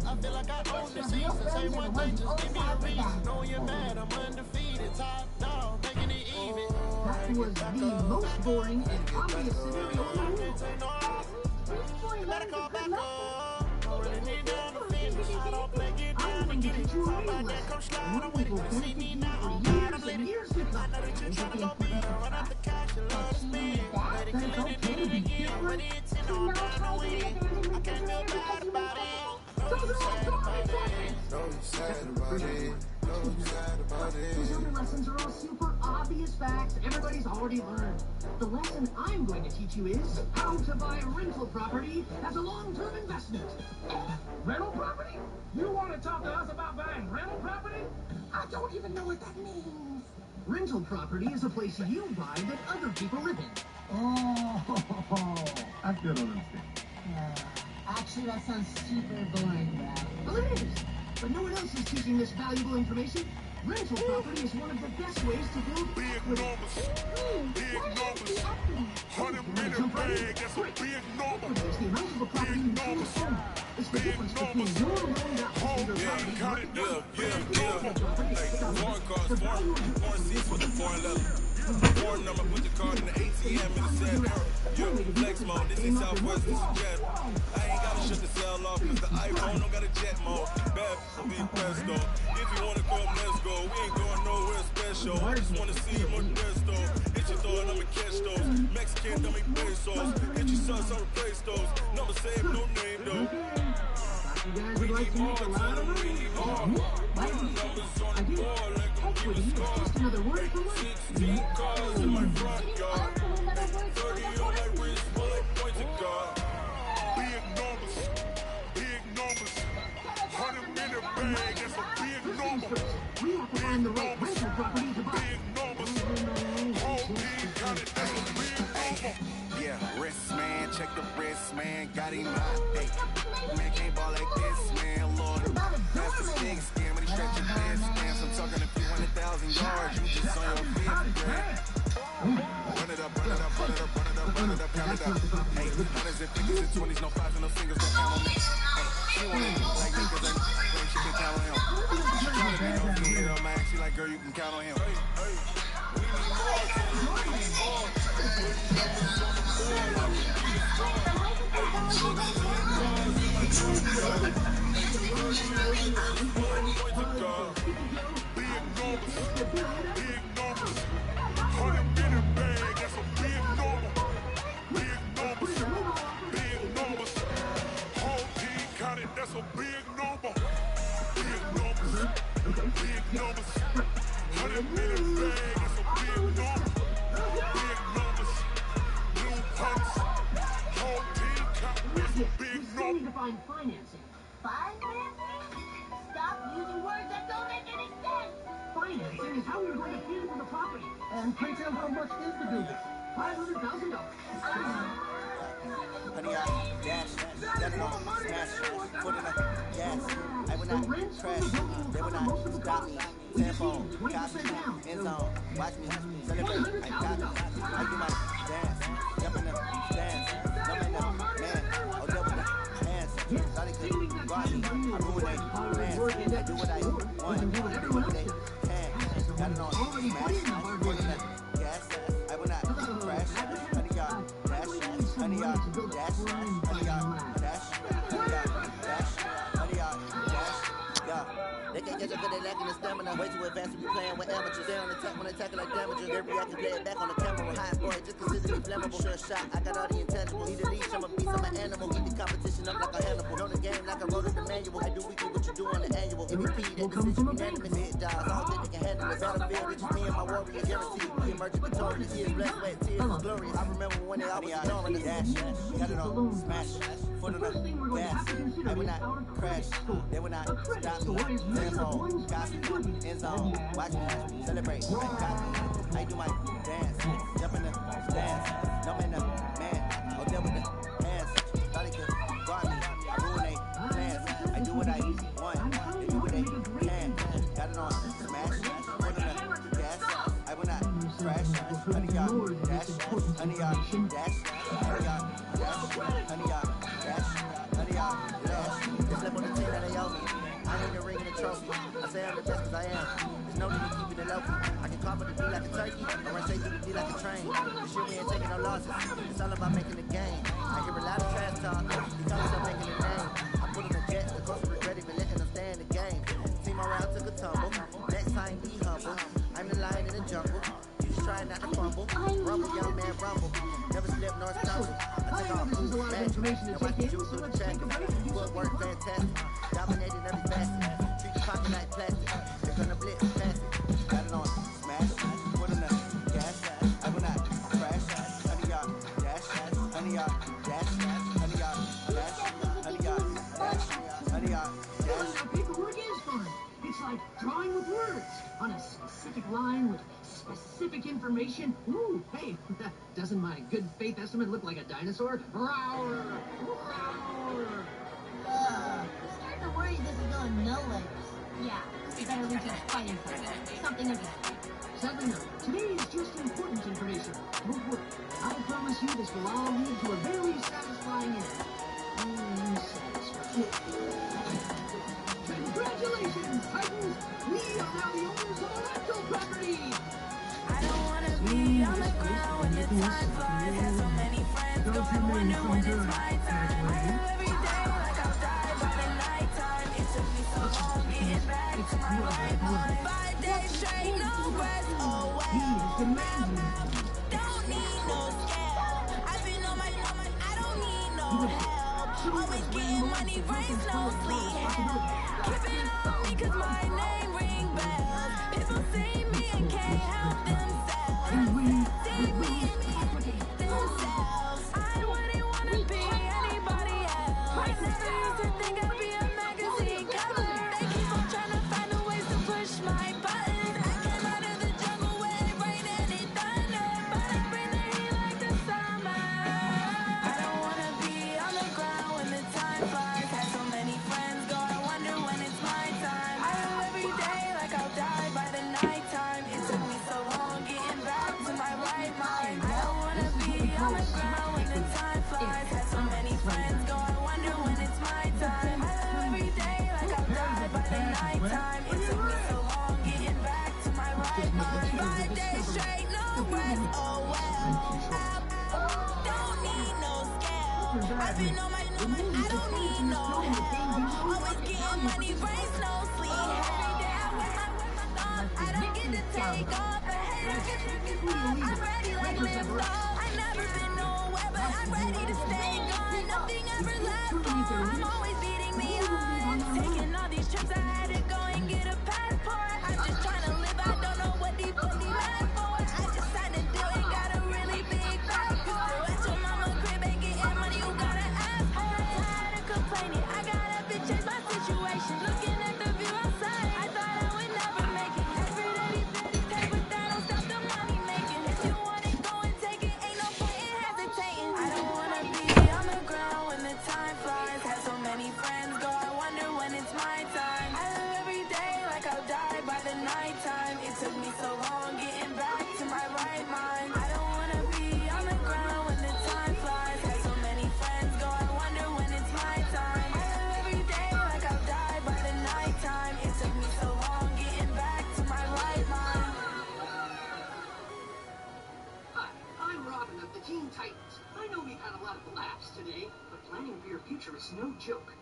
I feel like I own the season. Say one thing, just give me a reason. Know you're mad, I'm undefeated. Top dog, making it even. That was the most boring and obvious scenario in the world. You better call back up. Running it down the finish. I don't play, get down and get it. Somebody that come slide, I'm with it. See me now, I'm glad I'm lit it. I know that you're trying to go big. Run out the cash, you love to spend. Let it kill it, did it again. But it's in all kind of win. I can't feel bad about it. I know you're sad about it. Know you're sad about it. Those other lessons are all super obvious facts everybody's already learned. The lesson I'm going to teach you is how to buy rental property as a long-term investment. Rental property? You want to talk to us about buying rental property? I don't even know what that means. Rental property is a place you buy that other people live in. Oh, I still don't understand. Actually, that sounds super boring, Brad. Well, it is. But no one else is teaching this valuable information. Rental property is one of the best ways to build equity. Big numbers. 100 million bag, that's a big number. Equity is the amount of a property you truly own. It's the difference between your loan that Home game, cut it up, yeah. Foreign cars, foreign seats with the foreign leather. Foreign number, put the card in the ATM in the sad era. Yo, flex mode, this ain't Southwest, this is jet. I ain't gotta shut the cell off, cause the iPhone don't got a jet mode. Bad, be pesto. If you wanna come, let's go. We ain't going nowhere special. I just wanna see you more pesto. Hit your thought, I'ma catch those. Mexican, dummy pesos. Hit your sons on the Play Stores. Number saved, no name though. We need more, tell them we need more. Numbers on the board like I'm keeping score. 16 cars in my front yard. 30 on my wrist, full like points of God. Big numbers, 100 minute bag, that's a big number. Big numbers, whole team got it, that's a big number. Yeah, wrist man, check the wrist man, got him hot. Hey, man can't ball like this, man, Lord. That's the big scam, but he stretch your best scams. I'm talking a few 100,000 yards, you just on your fifth grade. Run it up, run it up, run it up, run it up, run it up, count it up. Hey, hundreds and fifties and 20s, no fives and no singles, don't count on me. Hey, she wanna do like me, cause she can count on him. She tryna be no kid on mine, she like, girl, you can count on him. Hey, hey, we need more, we need more. That's a big number. Big numbers. Big numbers. 100 minute bag. That's a big number. Big numbers. New punts. Whole team count. That's a big number. Define financing. Financing? Stop using words that don't make any sense. Financing is how you're going to pay for the property. And pray tell how much is to do this? $500,000. Honey, I dash, that on, smash, foot in the gas. I will not crash, they will not stop me. Tempo, copy, end zone, watch me, celebrate, I got it. I do my dance, jump in the stands, jump in the man, I'll deal with the hands. Thought he could guard me, I ruin their plans. I do what I want, do what they can. Got it on, smash, foot in the gas. I will not crash, honey, y'all, dash, honey, y'all, dash, honey, y'all, dash, honey, y'all, dash, honey, y'all, dash, yeah. They can't catch up with their lacking the stamina. Way too advanced to be playing with amateurs. They on attack when they tackle like damages. They react and play it back on the camera. Hot boy, just consider me flammable. Sure shot, I got all the intangibles. Need a leash, I'm a beast, I'm an animal. Keep the competition up like a Hannibal. Know the game like I wrote in the manual. I do weekly what you do on the annual. MVP, that decision unanimous. Hit dials, I don't think they can handle the battlefield. It's just me and my warrior guaranteed. We emerging victorious. Years, blood, sweat, tears, is glorious. I remember when they always ignoring us. Dash, got it on, smash, foot on the gas. They will not crash, they will not stop me. Tempo, copy, end zone, watch me, celebrate, I got me. I do my dance, jump in the stands, jump in the man, I'll deal with the hands. Thought he could guard me, I ruin they plans. I do what I want, they do what they can. Got it on, smash, foot in the gas. I will not crash, honey y'all, dash, honey y'all, dash, honey y'all, dash, honey y'all, dash, honey y'all, dash. They slip on the team that they owe me. I'm in the ring and the trophy. I say I'm the best cause I am. There's no need to keep it low key. I can carve it the beat like a turkey, or run straight through the beat like a train. This year we ain't taking no losses. It's all about making the game. I hear a lot of trash talk. He calls himself making a name. I put on the jet, the coach regret even letting them stay in the game. Team around took a tumble. Next time be humble. I'm the lion in the jungle. You just try not to fumble. Rumble, young man, rumble. Never slip nor stumble. I take off moves, magic. And watch the juice through the track. Footwork fantastic. Dominating every facet. Treat the pocket like plastic. They're gonna blitz fast. Got it on, smash. Foot in the gas. I will not crash. Honey y'all, dash. Honey y'all, dash. Honey y'all, dash. Honey y'all, dash. Honey y'all, dash. Paperwork is fun. It's like drawing with words on a specific line with specific information. Ooh, hey, doesn't my good faith estimate look like a dinosaur? Roar! Roar! Starting to worry this is going nowhere. Yeah, we better research financing. Something interesting. Sadly no. Today is just important information. Don't worry. I promise you this will all lead to a very satisfying end. Satisfying. Congratulations, Titans! We are now the owners of wonder when it's my time. I live every day like I'll die by the nighttime. It took me so long getting back to my right mind. 5 days straight, no rest, oh well. Don't need no scale. I've been on my, I don't need no help. Always getting money, raise no sleep. Keep it on me 'cause my name ring bells. People see me and can't help themselves. See me and themselves. I wouldn't wanna be anybody else. Never used to think I'd be a magazine cover. They keep on trying to find a ways to push my buttons. I came out of the jungle where it rained and it thundered, but I bring the heat like the summer. I don't wanna be on the ground when the time flies. Had so many friends go, I wonder when it's my time. I live every day like I'll die by the nighttime. It took me so long getting back to my right mind. I don't wanna be on the ground when the time flies. Had so many friends go, I wonder when it's my time. I live every day like I'll die by the nighttime. It took me so long getting back to my right mind. 5 days straight, no rest, oh well. Don't need no scale. I've been on my, I don't need no help. Always getting money, raise no sleep. Every day I wear my thoughts. I don't get to take off. But hey, I get I'm ready like lift off. I've never been nowhere, but I'm ready to stay gone. Nothing ever lasts long. I'm always beating the odds. Taking all these trips, I had to go and get a passport. I'm just trying to live, I don't know what these pussy mad for. I just signed a deal and got a really big passport. Still at your mama crib ain't getting money, you gotta ask for. I'm tired of complaining, I gotta bitch change my situation. Looking at the view outside, I thought I would never make it. Every day these bitches pay, but that don't stop the money making. If you want it, go and take it, ain't no point in hesitating. I don't wanna be on the ground when the time flies. Had so many friends go, I wonder when it's my time. I live every day like I'll die by the nighttime. It took me so long getting back to my right mind. I don't wanna be on the ground when the time flies. Had so many friends go, I wonder when it's my time. I live every day like I'll die by the nighttime. It took me so long getting back to my right mind. Hi, I'm Robin of the Teen Titans. I know we've had a lot of laughs today, but planning for your future is no joke.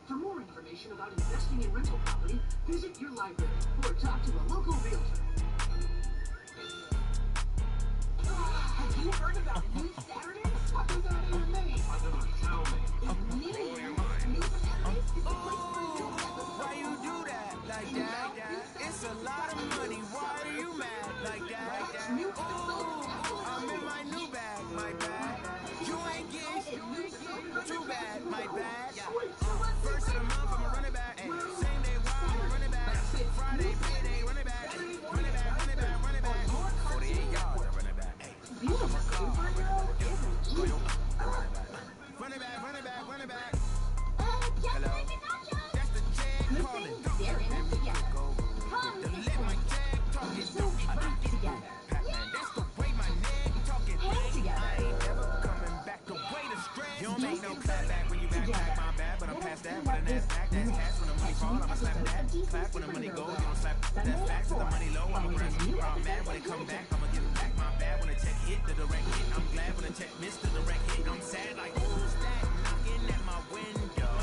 For more information about investing in rental property, visit your library or talk to a local realtor. Have you heard about New Saturdays? What does that even mean? I don't know. Tell me. New Saturdays is the place for you. Why you do that like that? It's a lot of money. Why are you mad like that? Ooh, I'm in my new bag, my bag. You ain't getting too bad, my bag. First of the month, I'ma run it back. Same day, why I'ma run it back. Friday, payday, run it back. Run it back, run it back, run it back. 48 yards, I run it back. Run it back, run it back, run it back. Hello. That's the Jag calling. Let my Jag talking. That's the way my neck talking. I ain't never coming back the way the stress. You don't make no clap back when you back my bad, but I'm past that. But an ass back, that's cash. When the money fall, I'ma slap that. Clap when the money go, you don't slap. That's facts. When the money low, I'ma press. I'm mad when it come back, I'ma give it back. My bad when the check hit the direct hit. I'm glad when the check missed the direct hit. I'm sad like who's that knocking at my window?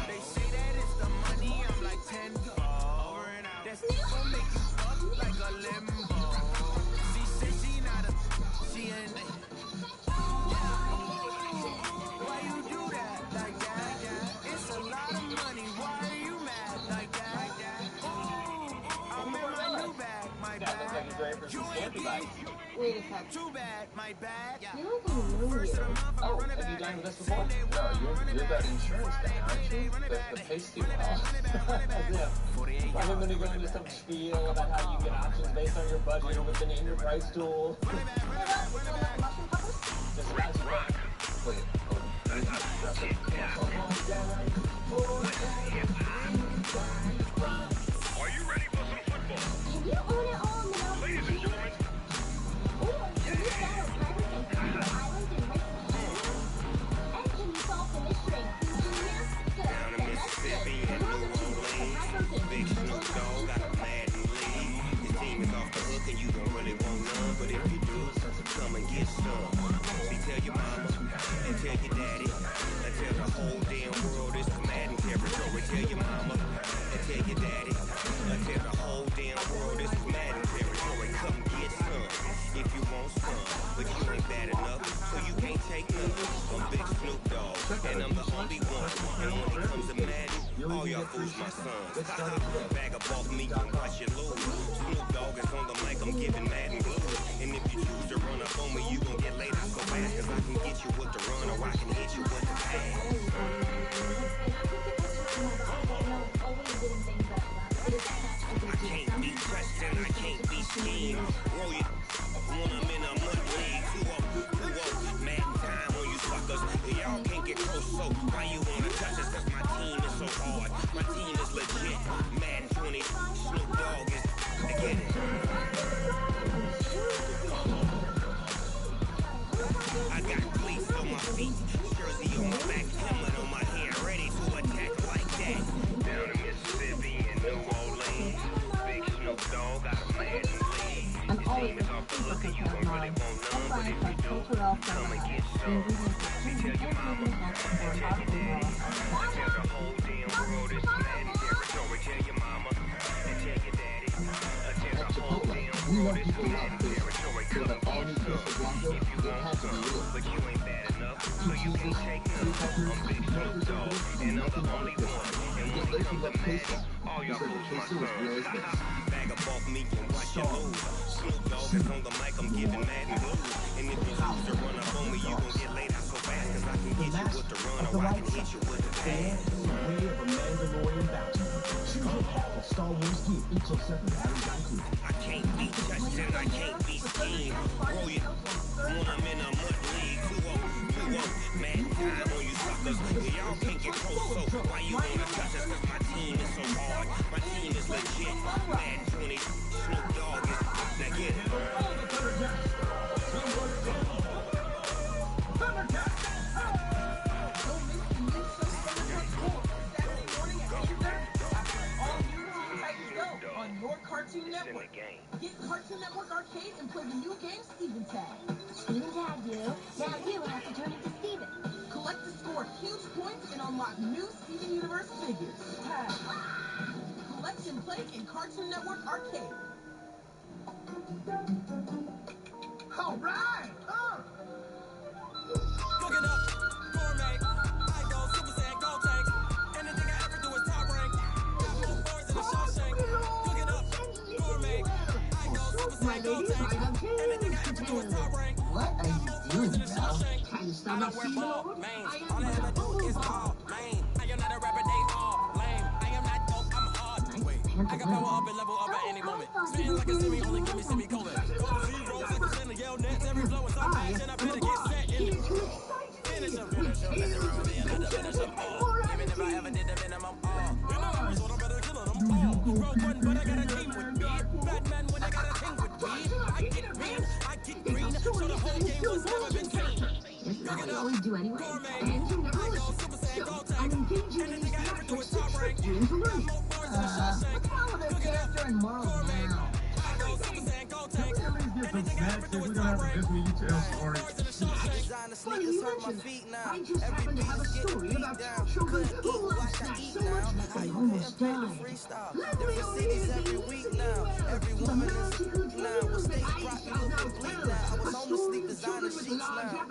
They say that it's the money, I'm like 10 over and out. That's gonna make you fuck like a limbo. She said she not a, she ain't. Why you do that like that? It's a lot of money. Why are you mad like that? Ooh, I'm in my new bag, my bag. You ain't getting too bad, my bag. First of the month, I'ma run it back. Have you done this before? No, you're that insurance guy, aren't you? The pasty one. Yeah. I'm going to go into some spiel about how you get options based on your budget with the name your price tool. This last rock. Wait. Are you ready for some football? Can you own it all now? Ladies and gentlemen. Or can you battle pirates and come to islands and race machines? And can you solve the mystery? Down in Mississippi and New Orleans, Big Snoop Dogg got a Madden lead. Your team is off the hook and you don't really want none, but if you do, come and get some. See, tell your mama. daddy. And tell the whole damn world it's Madden territory. Tell your mama and tell your daddy. And tell the whole damn world it's Madden territory. Come get some if you want some. But you ain't bad enough, so you can't take none. I'm Big Snoop Dogg, and I'm the only one. And when it comes to Madden, all y'all fools my sons. Bag of off me and watch you lose. Snoop Dogg is on the mic, I'm giving Madden blues. And if you choose to run up on me, you gon' get laid out so fast. Cause I can get you with the run or I can hit you with the pass. I can't be touched and I can't be schemed. Roll you when I'm in a mud league. 2-0, Madden time on you suckers. Y'all can't get close, so why you wanna touch us? Cause my team is so hard. My team is legit. Madden 20, Snoop Dogg is again. I got cleats on my feet, jersey on my back, helmet on my head, ready to attack like that. Down in Mississippi and New Orleans, Big Snoop Dogg got a man in the league. His team is off the hook and you don't really want none, but if you do, come and get some. See, tell your mama and tell your daddy, and tell the whole damn world it's Madden territory. Tell your mama and tell your daddy, and tell the whole damn world it's Madden territory. Come and get some if you want some, but you ain't bad enough, so you can take none. I'm Big Snoop Dogg, and I'm the only one. And when it comes to Madden, all y'all fools my sons. Bag up off me and watch you lose. Snoop Dogg is on the mic, I'm giving Madden blues. And if you choose to run up on me, you gon' get laid out so fast. Cause I can get you with the run or I can hit you with the pass. Way of a Mandalorian bounty. Choose your path of Star Wars gear. Each of 7 batteries included. I can't be touched and I can't be schemed. Roll you when I'm in a mud league. 2-0, Madden time on you suckers. Y'all can't get close, so why you wanna touch us? Cause my team is so hard. My team is legit. Madden 20, Snoop Dogg is now get it. On your Cartoon Network. Get Cartoon Network Arcade and play the new game Steven Tag. Steven Tag you. Now you have to turn into Steven. Collect to score huge points and unlock new Steven Universe figures. Tag. Collect and play in Cartoon Network Arcade. All right! Look it up, gourmet. I go Super Saiyan, go tank. Anything I ever do is top rank. Got more boards in the Shawshank. Look it up, gourmet. I go Super Saiyan, go tank. Anything I ever do is top rank. What are you doing, bro? Trying to start I up wear ball, Steven? man. All I ever do is ball, man. I am not a rapper, they all lame. I am not dope, I'm hard. I can power up and level up at any moment. Spitting like a semi, only give me semicolon. Go zeros at the center, yell nets, every flow is on match, and I better get set in it. Finish him, let's around me, and I finish him all. Even if I ever did the minimum all. You know the result, I better kill them all. Rogue one, but I got a team with me. Batman when I got a team with me. I get green, I get green, so the whole game was never been seen. That's what I always do anyway. And you never listen. So I'm engaging in these tactics to trick you into losing. What's wrong with their character and moral now? Funny you mentioned that. I just happen to have a story about children who love snacks so much that they almost died. Let me cities every week now. Every woman is now. With state property complete now. I was on the sleep designer sheets now.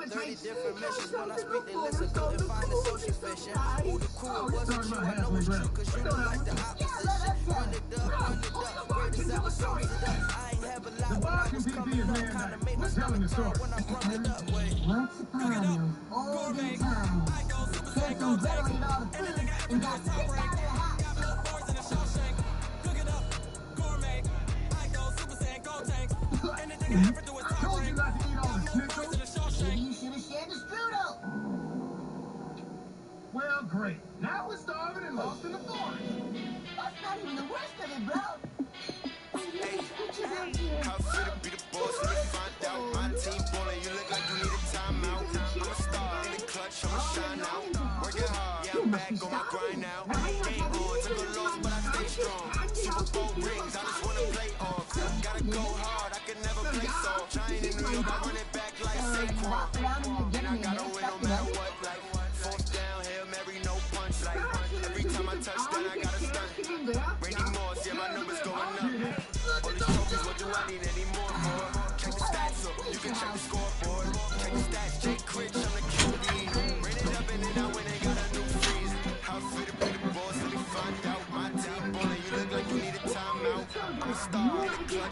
30 different missions when I speak they listen. Couldn't find the social fishing. Who the crew wasn't you? I know it's true cause you don't like the opposition. Run it up, greatest ever sums it up. I ain't have a lot when I was coming up. Kinda made my stomach turn when I brought it up. Wait. Once upon a olden time, there's some veteran all the food and got kicked out of their house. I told you not to eat all the Snickers. Maybe you should have shared the strudel. Well, great. Now we're starving and lost in the forest. That's not even the worst of it, bro. How fit to be the boss, let me find out. My team ballin', you look like you need a timeout. I'm a star in the clutch, I'ma shine out. Working hard, yeah, I'm back on my grind now. Game on, took a loss, but I stay strong. Super Bowl rings, I just wanna play off. Gotta go hard, I can never play soft. Giant in New York, I run it back like Saquon. And I gotta win no matter what, like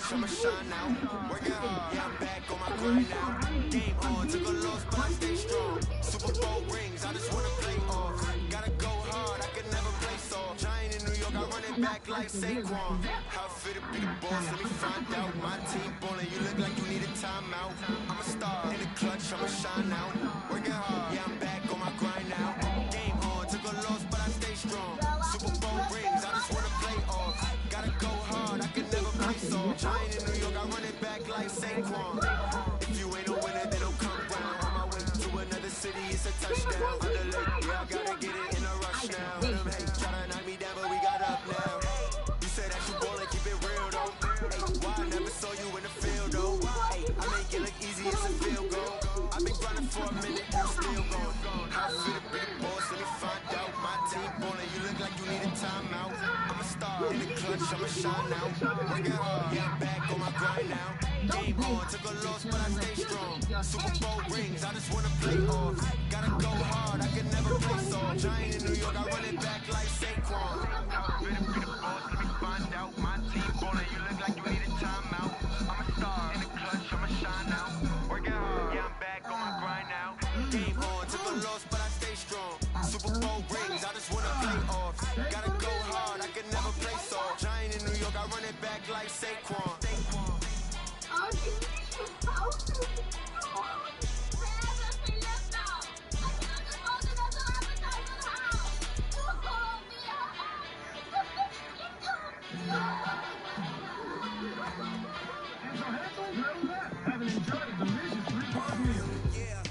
clutch, I'ma shine now. Working hard, yeah, I'm back on my grind now. Game on, took a loss, but I stay strong. Super Bowl rings, I just wanna play off. Gotta go hard, I can never play soft. Giant in New York, I run it back like Saquon. How fit to be the boss, let me find out. My team ballin', you look like you need a timeout. I'm a star, in the clutch, I'ma shine now. Working hard, yeah, I'm back on my grind now. Game on, took a loss, but I stay strong. Super Bowl rings, I just wanna play off. Gotta go hard, I can never play soft. Giant in New York, I run it back like Saquon. If you ain't a winner, then don't come round. On my way to another city, it's a touchdown. Underlay, yeah, I gotta get it in a rush now. Them hate, try to knock me down, but we got up now. You said that you ballin', keep it real though. Hey, why I never saw you in the field though? Hey, I make it look easy, it's a field goal. I've been grinding for a minute, I'm still going. How fit to be the boss, let me find out. My team ballin', you look like you need a timeout. I'm a star, in the clutch, I'ma shine now. Working hard, yeah, I'm back on my grind now. Game on, took a loss, but I stay strong. Super Bowl rings, I just wanna play off. Gotta go hard, I can never play soft. Giant in New York, I run it back like Saquon. How fit to be the boss, let me find out. My team ballin', you look like you need a timeout. I'm a star, in the clutch, I'ma shine now. Working hard, yeah, I'm back on my grind now. Game on, took a loss, but I stay strong. Super Bowl rings, I just wanna play off. Gotta go hard, I can never play soft. Giant in New York, I run it back like Saquon. Having enjoyed a delicious three-course meal.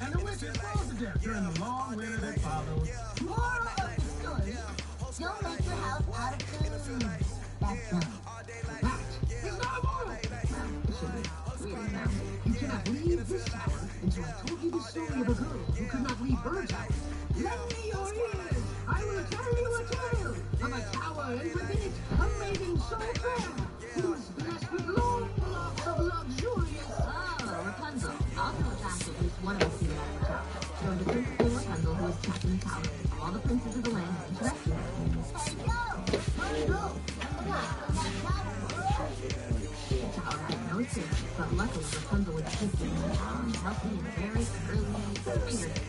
And the wish is close to death during the long winter that follows. Moral of the story, don't make your house out of food. That's dumb. That is not a moral. You cannot leave this tower until I told you the story of a girl who could not leave her tower. Lend me your ears. I will tell you a tale of a tower and within it amazing soul fair who is blessed with long locks of luxurious. Oh, Rapunzel. Also a fact at least one of us see that at the top. So the Princess and Rapunzel who is trapped in the tower. All the princes of the land went to rescue her. Hey, yo! Where'd you go? The tower had no escape, but luckily Rapunzel was tasty and strong, healthy, and very curly fingernails.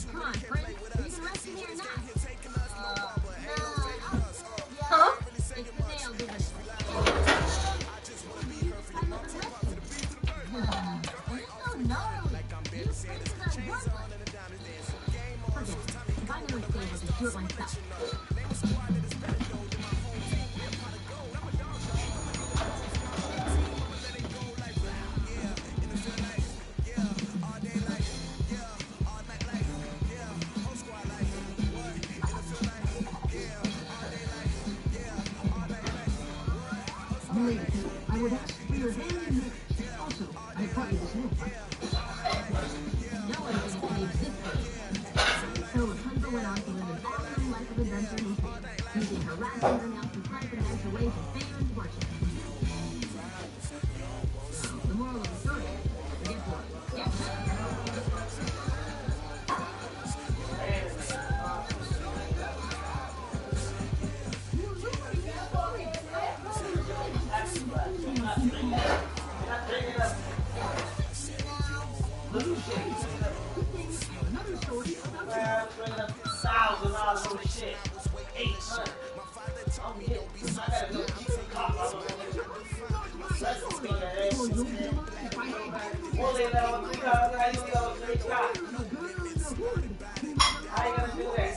Come on, Prince. Are you gonna rescue me or not? Huh? It's the nail digger. So gnarly. You princes are worthless. Forget it. If I knew a stable, just do it myself. Ladies, I would ask for your hand in marriage. Also, I brought you this milk. No one can save this person. So Rapunzel went on to live an awesome life of adventure and faith, using her raspberry and elf to try to manage her way to fame and fortune. The moral of the story, forget boys. Yes. Another story about $1,000 worth of shit. 800. I gotta go keep the cop out of it. Let's go to that. We'll leave that on the car. How you go to the car? How you gonna do that?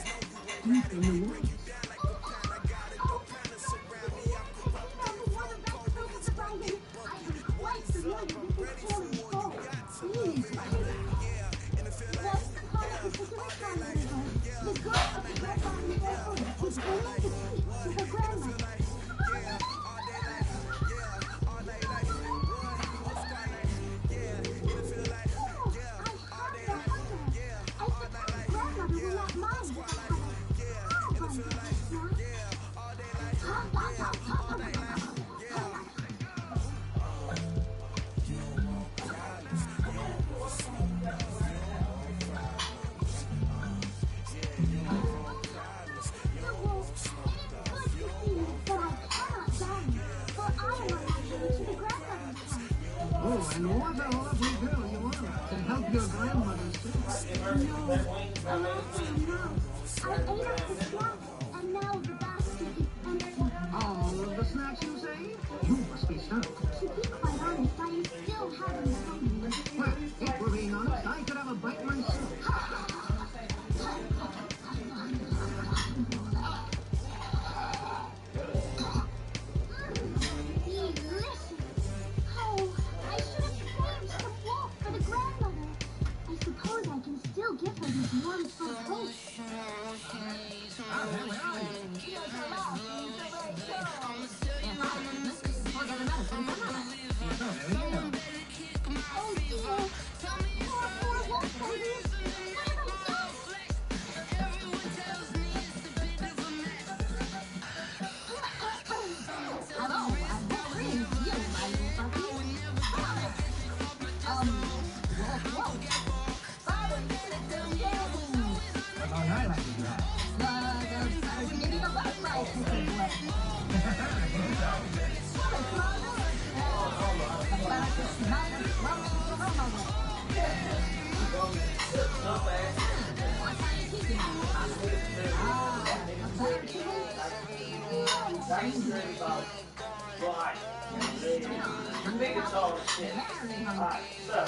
Oh, and what the lovely girl you are to help your grandmother sleep. I ate up the snacks, and now the basket is empty. All of the snacks you say? You must be stuck. To be quite honest, I am still having hungry. Well, if we're being honest, I could have a bite myself. Delicious. Oh, I should have saved some walk for the grandmother. I suppose I can still give her this warm fruit toast. Oh dear. Poor wolf babies. Hello, I'm bringing you, my little puppy. Wolf. I like to do that. Maybe the butterfly can take away. Right. You think it's all the shit. Alright, so.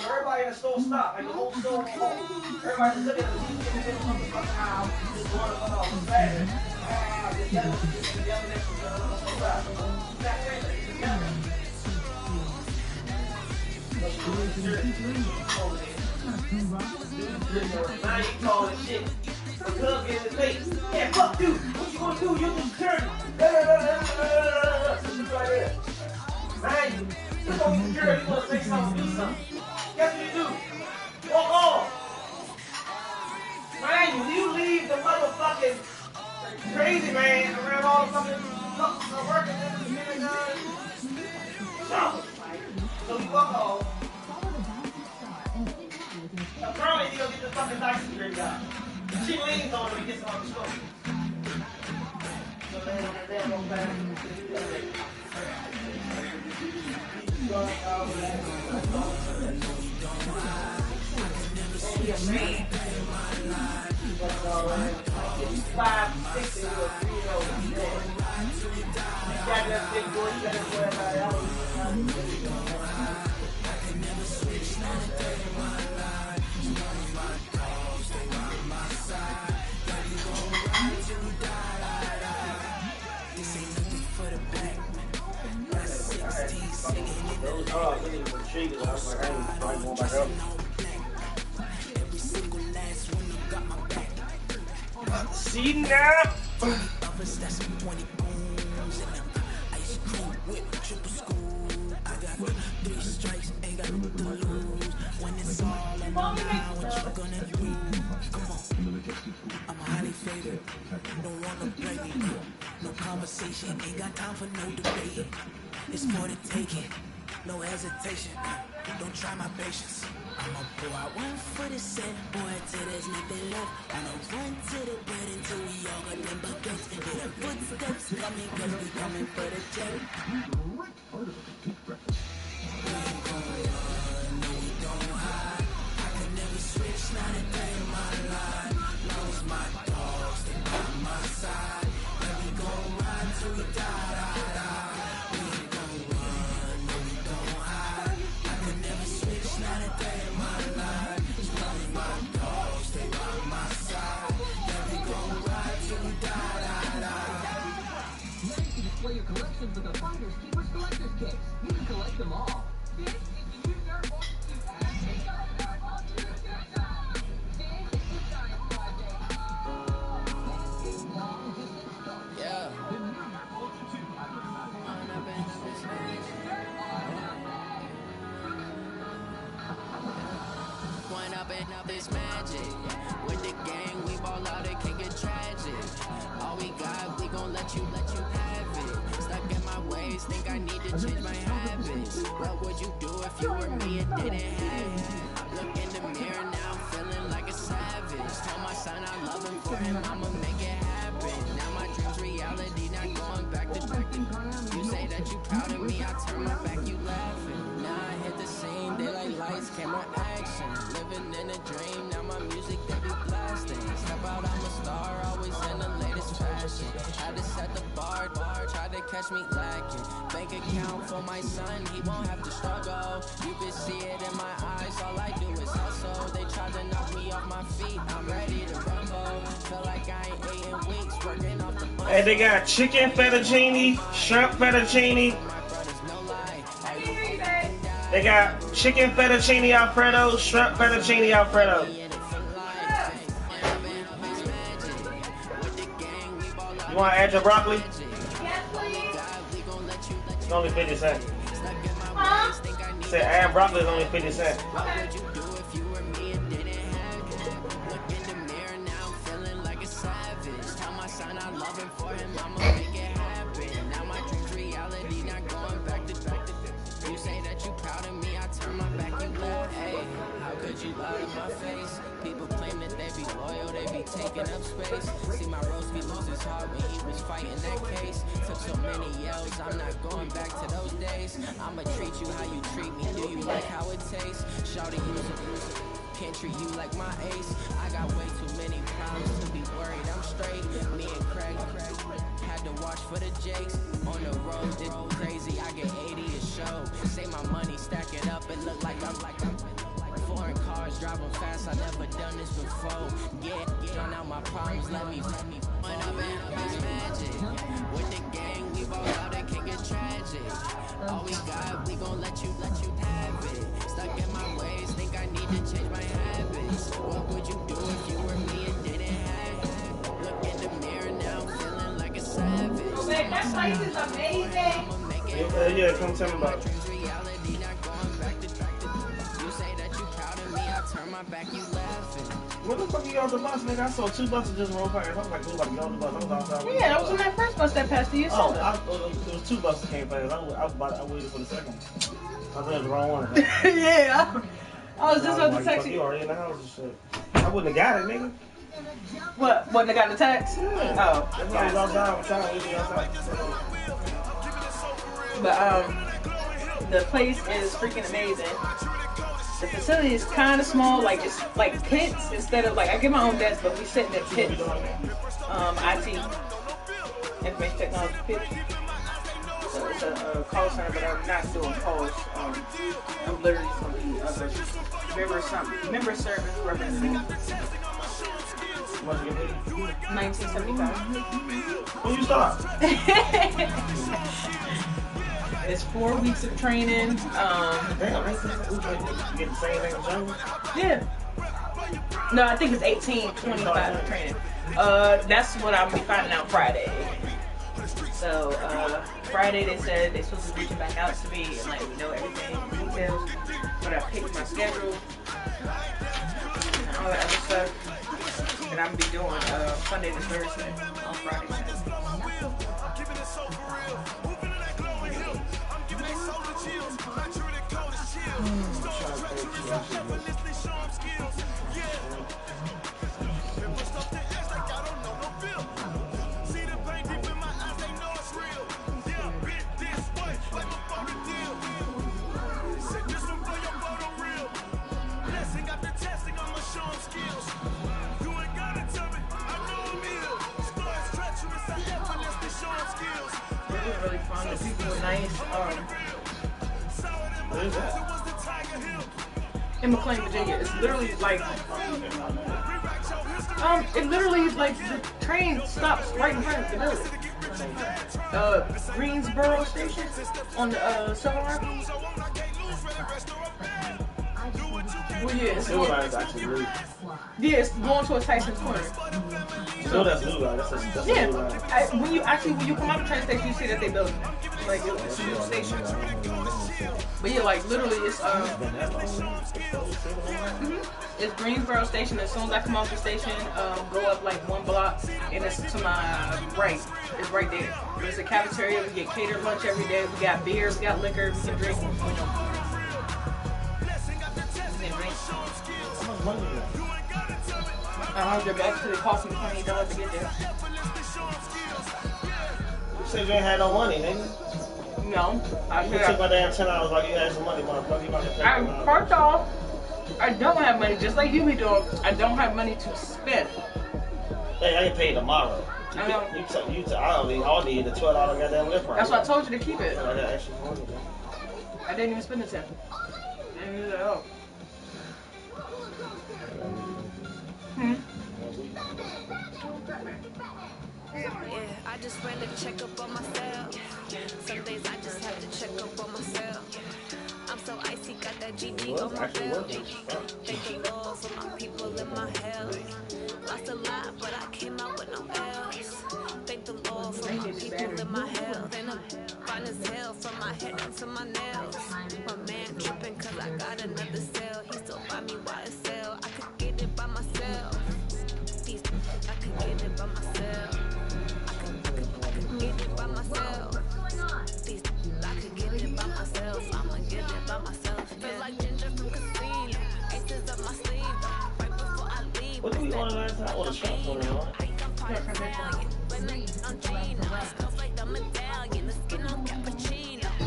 Everybody in the store stop. Like the whole store home. Everybody's looking at the TV and they're going to fuck out. Just going to fuck off fast. Now you calling shit. The club in the face. Yeah, fuck you. What you gonna do? You're just security. Right there. Man, you're gonna be security. You're gonna say something, do something. Guess what you do? Walk off. Man, you leave the motherfucking crazy man around all the fucking working in the so you walk off. Apparently you gonna get the fucking dice security guy. She leans on him and gets him off the store. So then they'll go back and do that. See now? I'm highly favored. Don't want no blame. No conversation. Ain't got time for no debate. It's for the taking. No hesitation. Don't try my patience. I'ma pull out one for the set, boy, till there's nothing left. I'ma run to the bread until we all got them buckets. And the footsteps coming, cause we coming for the check. We ain't gonna run, no we don't hide. I can never switch, not a day in my life. Long as my dogs, they by my side. And we gon' ride till we die. We ain't gonna run, no we don't hide. I can never switch, not a day in my life. As long as my dogs, they by my side. And we gon' ride till we die. Ready to display your collection with the Finders Keepers Collector's Case. You can collect them all. This magic with the gang, we ball out, it can get tragic. All we got, we gon' let you have it. Stuck in my ways, think I need to change my habits. What would you do if you were me and didn't have it? Look in the mirror now, feeling like a savage. Tell my son I love him, for him I'ma make it happen. Now my dreams reality, not going back to back. You say that you proud of me, I turn my back, you laughing. Now I hit the scene, daylight lights, camera action. Living in a dream, now my music they be blasting. Step out, I'm a star, always in the latest fashion. Had to set the bar, tried to catch me lacking. Bank account for my son, he won't have to struggle. You can see it in my eyes, all I do is hustle. They tried to knock me off my feet, I'm ready to rumble. Feel like I ain't ate in weeks, working off the bus. Hey, they got chicken fettuccine, shrimp fettuccine. They got chicken fettuccine Alfredo, shrimp fettuccine Alfredo. You want to add your broccoli? Yes, please. It's only 50 cents. Huh? Said add broccoli is only 50 cents. Okay. People claim that they be loyal, they be taking up space. See my roast, he lose his heart when he was fighting that case. Took so many yells, I'm not going back to those days. I'ma treat you how you treat me, do you like how it tastes? Shawty, use a can't treat you like my ace. I got way too many problems to be worried, I'm straight. Me and Craig had to watch for the Jakes. On the road, it's crazy, I get 80 a show. Say my money, stack it up, it look like I'm foreign cars, driving fast, I never done this before. Yeah, drown out my problems, let me run up and magic. With the gang, we ball out, it can get tragic. All we got, we gon' let you have it. Stuck in my ways, think I need to change my habits. What would you do if you were me and didn't have it? Look in the mirror now, feeling like a savage. Oh, man, that place is amazing. Yeah, come tell me about it. What the fuck you got on the bus, nigga? I saw 2 buses just roll past. I was like, who's about to get on the bus? I was outside. Yeah, that was on that first bus that passed you. Oh, there was 2 buses came past. I waited for the second one. I thought it was the wrong one. Yeah, I was just about to text you. You already in the house and shit. I wouldn't have got it, nigga. What? Wouldn't have got the text? Yeah. Oh. That's why I was outside. I'm trying to leave outside. But the place is freaking amazing. The facility is kind of small, like it's like pits instead of like I get my own desk, but we sit in the pits. IT, information technology pit. So it's a call center, but I'm not doing calls. I'm literally from the other member service representative. 1975. When you start? It's 4 weeks of training. Damn, you get the same thing in Jungle? Yeah. No, I think it's 18-25 of training. That's what I'll be finding out Friday. So Friday they said they're supposed to be reaching back out to me and let me know everything, details. But I picked my schedule and all that other stuff. And I'm gonna be doing Sunday to Thursday on Friday. Really fun. The people were nice. Where is that? In McLean, Virginia. It's literally like it literally is like the train stops right in front of the building. Greensboro Station on the Silver Line. Well, yeah, it's Silver Line is actually new. Yeah, it's going towards Tyson's Corner. No, that's new line. That's Yeah, new line. when you come out the train station, you see that they built like it's a new station. But yeah, like literally, it's Greensboro Station. As soon as I come off the station, go up like 1 block, and it's to my right. It's right there. There's a cafeteria. We get catered lunch every day. We got beer. We got liquor. We can drink. $100 because it cost me $20 to get there. You said you ain't had no money, nigga. No, I You took my damn $10 like you had some money, motherfucker. You about to pay First off, I don't have money, just like you be doing. I don't have money to spend. Hey, I ain't paid tomorrow. I know. I'll need the $12 goddamn lift price. That's why I told you to keep it. I got extra money. I didn't even spend the 10. I didn't use it at all. Yeah, I just ran to check up on myself. Some days I just have to check up on myself. I'm so icy, got that GG on my belt. Thank the Lord for my people in my health. Lost a lot, but I came out with no else. Thank the Lord for my people in my health. And I'm fine as hell from my head down to my nails. My man tripping cause I got another cell. He still buy me YSL. I could get it by myself. I could get it by myself. I could get it by myself. I could get it by myself. I'ma get it by myself. Feel like Ginger from Casino. Aces up my sleeve. Right before I leave. What did we order last time? I ordered shrimp on there, right?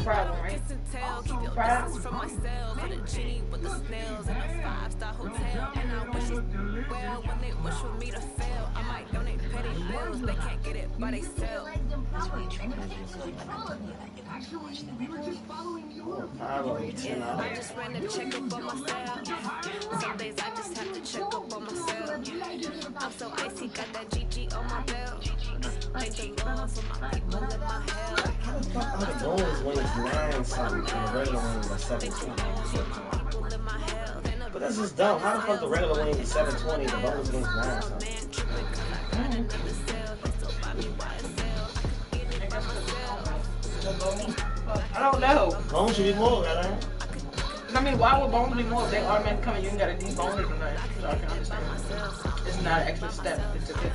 Fried one, right? Fried. From myself for the genie with the snails in a 5-star hotel. And I wish you well when they wish for me to fail. I might donate petty bills. They can't get it by themselves. Yeah, I just ran to check up on myself. Some days I just have to check up on myself. I'm so icy, got that GG on my belt. Thank the Lord for my people in my hell. The boneless wings 9 something and the regular wings are 720. But that's just dumb. How the fuck the regular wings is 720 and the boneless wings 9 something? I don't know. Bones should be more, goddamn. I mean, why would bones be more if they automatically come and you ain't got to debone it or nothing? So I can understand. It's not an extra step. It's a bit.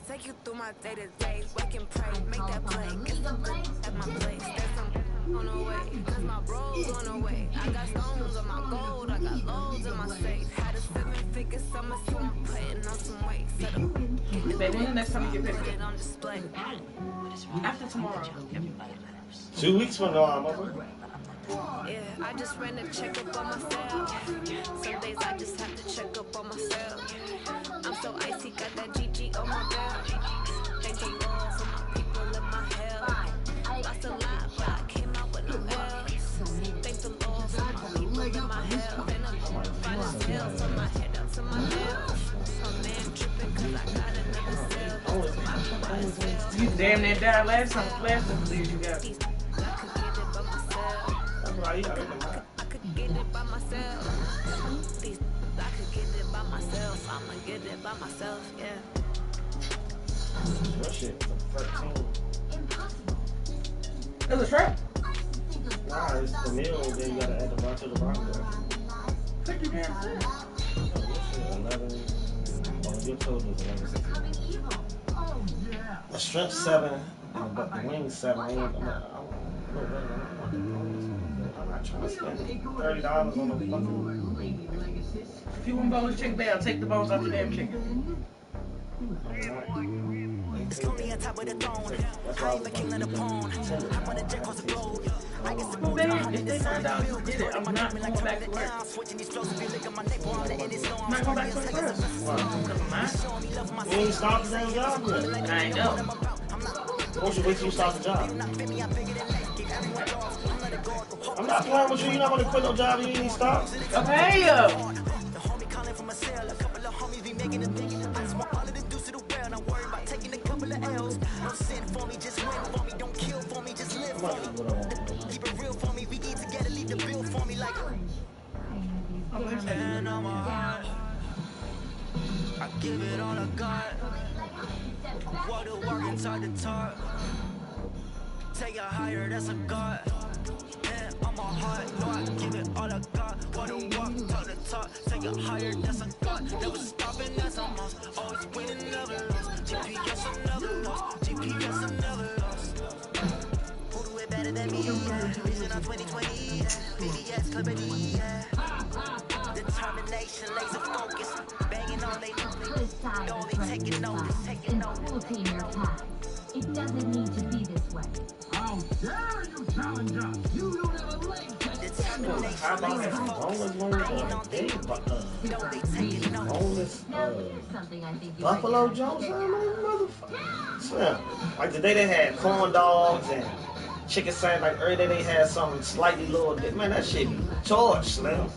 Take you through my day to day, wake and pray, make that play, get some good at my place. There's some on the way, cause my bro's on the way. I got stones on my gold, I got loads in my safe. Had a 7-figure summer, so I'm putting on some weight. Baby, when the next time you get paid? On display. After tomorrow. 2 weeks from now, I'm over. Yeah, I just ran to check up on myself. Some days I just have to check up on myself. I'm so icy, got that GG on my belt. Thank the Lord for my people in my hell. Lost a lot, but I came out with no else. Thank the Lord for my people in my hell. And I'm fine as hell from my head down to my nails. My man tripping cause I got another cell. You damn near died last time you got. I could get it by myself. I could get it by myself. I'ma get it by myself, yeah. That shit, 13. It's a shrimp? Nah, it's the meal, then you gotta add the bar to the bottom there. 50 grams. 11. Oh, your total is 11. The shrimp 7, but the wings 7. I'm not trying to spend $30 on the fucking. If you want boneless chicken, I'll take the bones off the damn chicken. It's lonely on top of the throne. I am the king of the pawn. Hop on the jet across the globe. I get some Well, if they find out you did it, I'm not going back to work. I'm not going back to work first. You ain't start the damn job yet. I know. Why should wait till you start the job? I'm not playing with you. You're not going to quit no job you ain't even start. Okay. Taking a couple of L's. No sin for me, just win for me. Don't kill for me. And on my heart, I give it all I got. Walk the walk and talk the talk. Take it higher, that's a God. And on my heart, no, I give it all I got. Walk the walk, talk the talk. Take it higher, that's a God. Never stopping, that's a must. Always winning, never lost. GPS, I never lost. GPS, I never lost. Who do it better than me? Vision of 2020. VVS, Clippity, yeah. Determination, laser focus. Banging on they know they taking notice, taking notice. Your path. It doesn't need to be this way. How dare you challenge us? You don't have a leg. Boneless, Buffalo Jones, motherfucker. Slim. Like today they had corn dogs and chicken sandwich. Like every day they had something slightly little. Man, that shit be charged, Slim.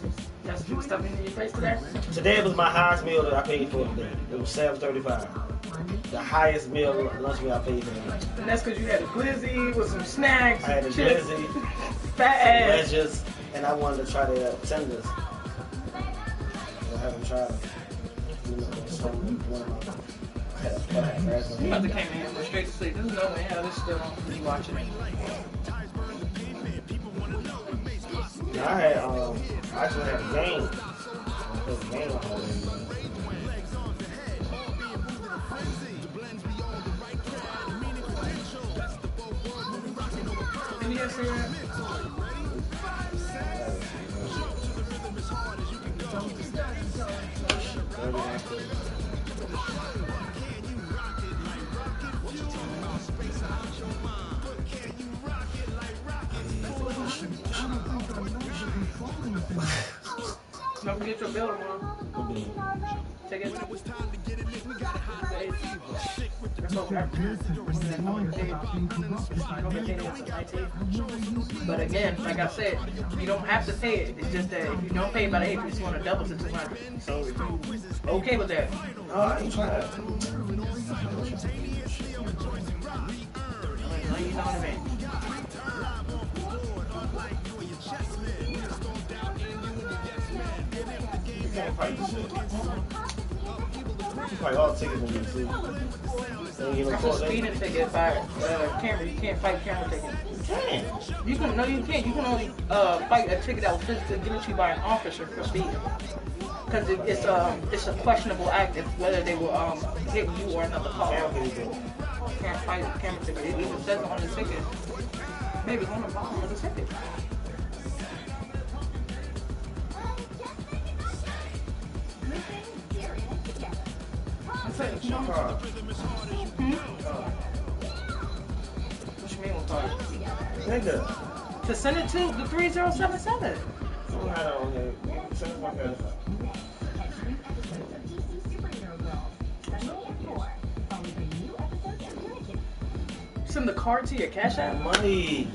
That's good stuff in your face today? Today was my highest meal that I paid for today. It was $7.35. The highest meal, lunch meal I paid for today. And that's because you had a glizzy with some snacks. I had a glizzy, fat ass, some wedges, and I wanted to try the tenders. I haven't tried. You must have came in here and went straight to sleep. There's no way how this is still on. You watching it. Yeah, I actually had a game. I played a game on it. Did you guys see that? Don't forget your bill tomorrow. Take it. But again, like I said, you don't have to pay it. It's just that if you don't pay it by the 8th, you just want to double to 200. So if you okay with that? Oh, I ain't trying. You know what I mean? You can't fight this shit. You fight all tickets when you see. That's a speeding ticket by camera. You can't fight camera tickets. You can. No, you can't. You can only fight a ticket that was physically given to you by an officer for speeding. Because it's a questionable act if whether they will hit you or another car. Can't fight a camera ticket. It even says it on the ticket. Maybe it's on the bottom of the ticket. What you mean what card? Nigga. To send it to the 3077. Send the card to your Cash App? Money.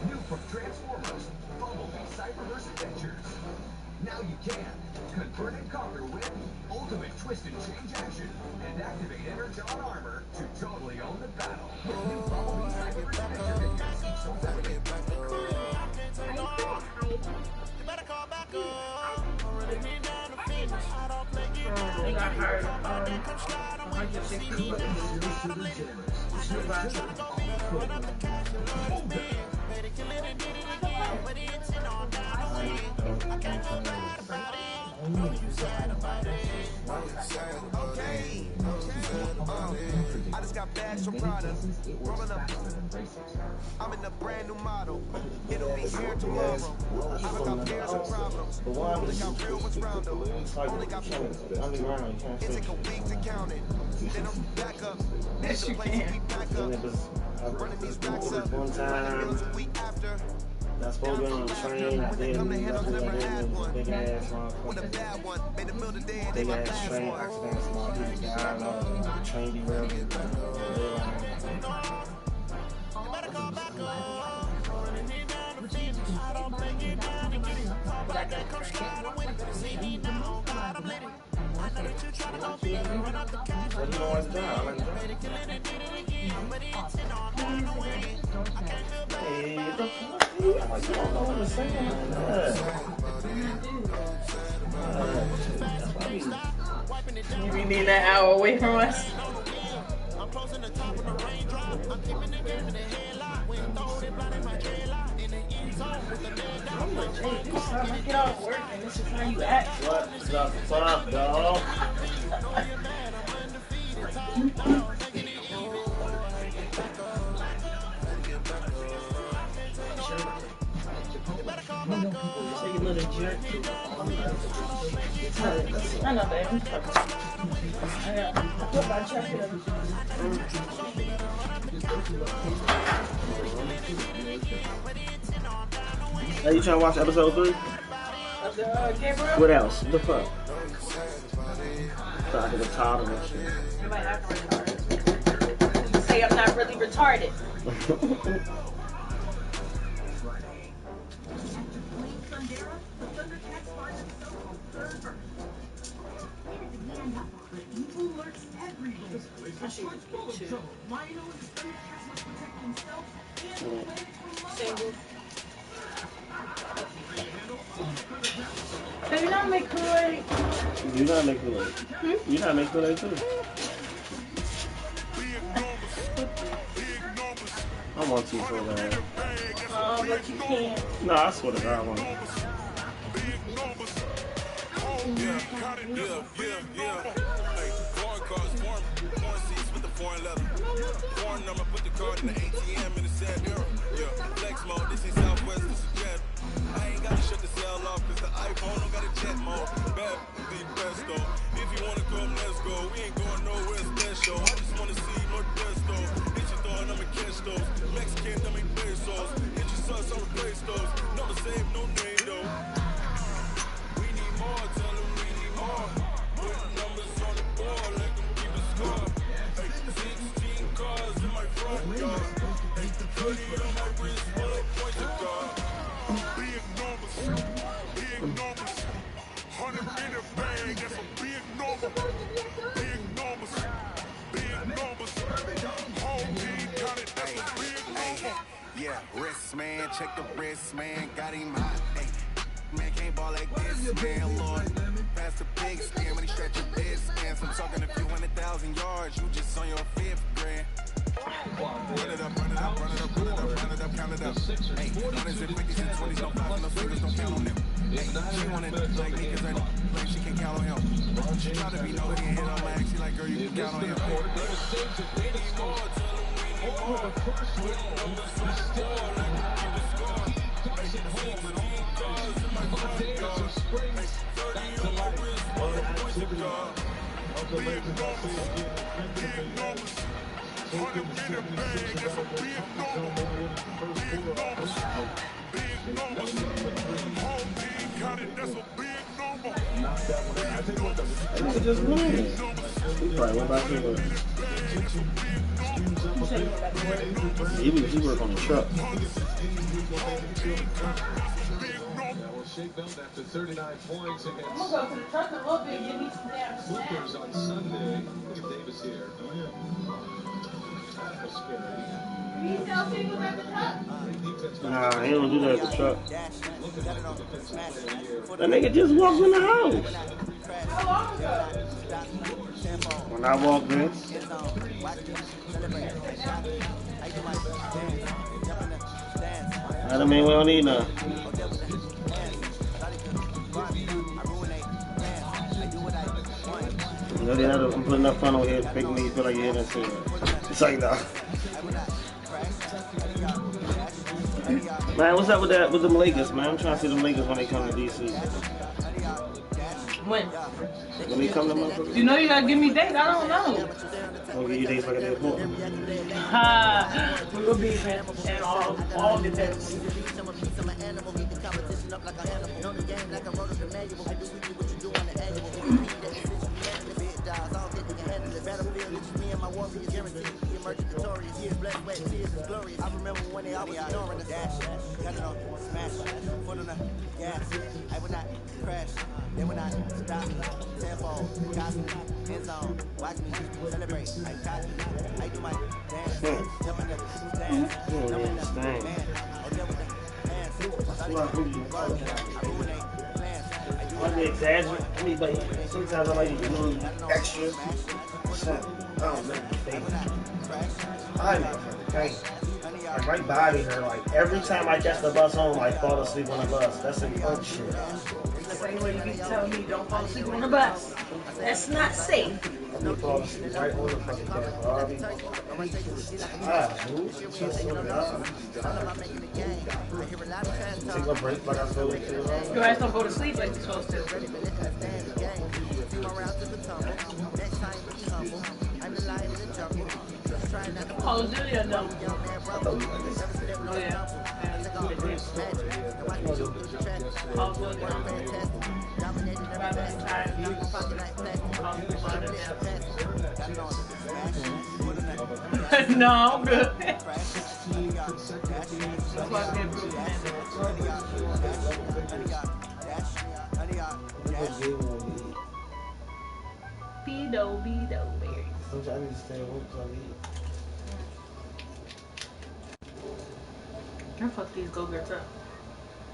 New from Transformers, Bumblebee Cyberverse Adventures. Now you can convert and conquer with ultimate twist and change action and activate Energon armor to totally own the battle. With new Bumblebee Cyberverse Adventures. So They got hired 160 people. I just got bags from Prada. Rolling up. I'm in a brand new model. It'll be here tomorrow. I got fears and problems. Only got real ones round them. Only got it take a week to count it. Then I'm back up. Yes, you can. Running these racks up. One time, that's supposed to be on the train. I didn't. Big ass motherfucker. Big ass train accident. Small people died. Train derailed. What you always do? Hey, what the fuck? You don't know what to say like that. You be needing that hour away from us. I'm like, hey, this time I get off work and this is how you act. What's the fuck, dog? So you little jerk. I know, baby. I put my check in them. Are you trying to watch episode 3? Of the Gabriel? What else? What the fuck? I was tired of that shit. You might act retarded. You say I'm not really retarded. Single. Hey, you not make Kool-Aid? You not make Kool-Aid. You not make Kool-Aid too. I want to so bad. Oh, but you can't. No, I swear to God, I want to. Foreign leather. Foreign number, put the card in the ATM in the sad mirror. Yeah, flex mode, this ain't Southwest, this is jet. I ain't gotta shut the cell off, cause the iPhone don't got a jet mode. Bad, the best though. If you wanna come, let's go. We ain't going nowhere special. I just wanna see more best though. Hit your thought, I'ma catch those. Mexican, I make pesos. Hit your sus, I'll replace those. Never save no name though. We need more, tell them we need more. Put numbers on the board, let them keep a score. 16 cars in my front yard. 30 on my wrist, full of points of guard. Big numbers, big numbers. 100 in a bag, that's a big number. Big numbers, big numbers. Whole team got it, that's a big number. Yeah, wrist man, check the wrist man, got him hot. Hey, man can't ball like this, man, Lord. Pass the big skin when he stretch your best stance. I'm talking a few 100,000 yards, you just on your 5th grand. Run it up, run it up, run it up, run it up, run it up, count it up. Hey, 100s and 50s and 20s, don't count on no fingers, don't count on them. Hey, she wanna like me cause I know like she can't count on him. She try to be nosy and hit on my ass, she like, girl, you can count on him. He just won. He probably went back to work. He work on the truck. Shake them after 39 points against I'm gonna go to the truck a little bit and give me some damn Clippers on Sunday. Look at Davis here. You sell singles at the truck? Nah, he don't do that at the truck. That nigga just walked in the house. How long ago? When I walked in. That mean we don't need none. I'm putting enough fun on here to make me feel like you're hitting shit. It's like, nah. Man, what's up with that with them Lakers, man? I'm trying to see them Lakers when they come to DC. When? When they come to motherfuckers? You know you gotta give me dates. I don't know. I'll give you dates like I did before. We will be in all depends. I remember when they always ignoring the dash. Got it on, smash, foot on the gas. I would not crash, they would not stop. Tenfold, got me, end zone, watch me celebrate. I got me, I do my dance, jump in the stand, jump in the band. I'll deal with the hands, I ruinate plans. I be exaggerating. I mean, but sometimes I like to do a little extra. Oh man, baby. I motherfucking can't. Like my body hurt. Like every time I catch the bus home, I fall asleep on the bus. That's some fun shit. The same way you keep telling me don't fall asleep on the bus. That's not safe. I be falling asleep right on the fucking bus. I be take a break like I told you to. Your ass don't go to sleep like you're supposed to. Call of Duty or no? Oh yeah. No, I'm good. Bedo berries. I need to stay home because I need. I fuck these go-gurts up.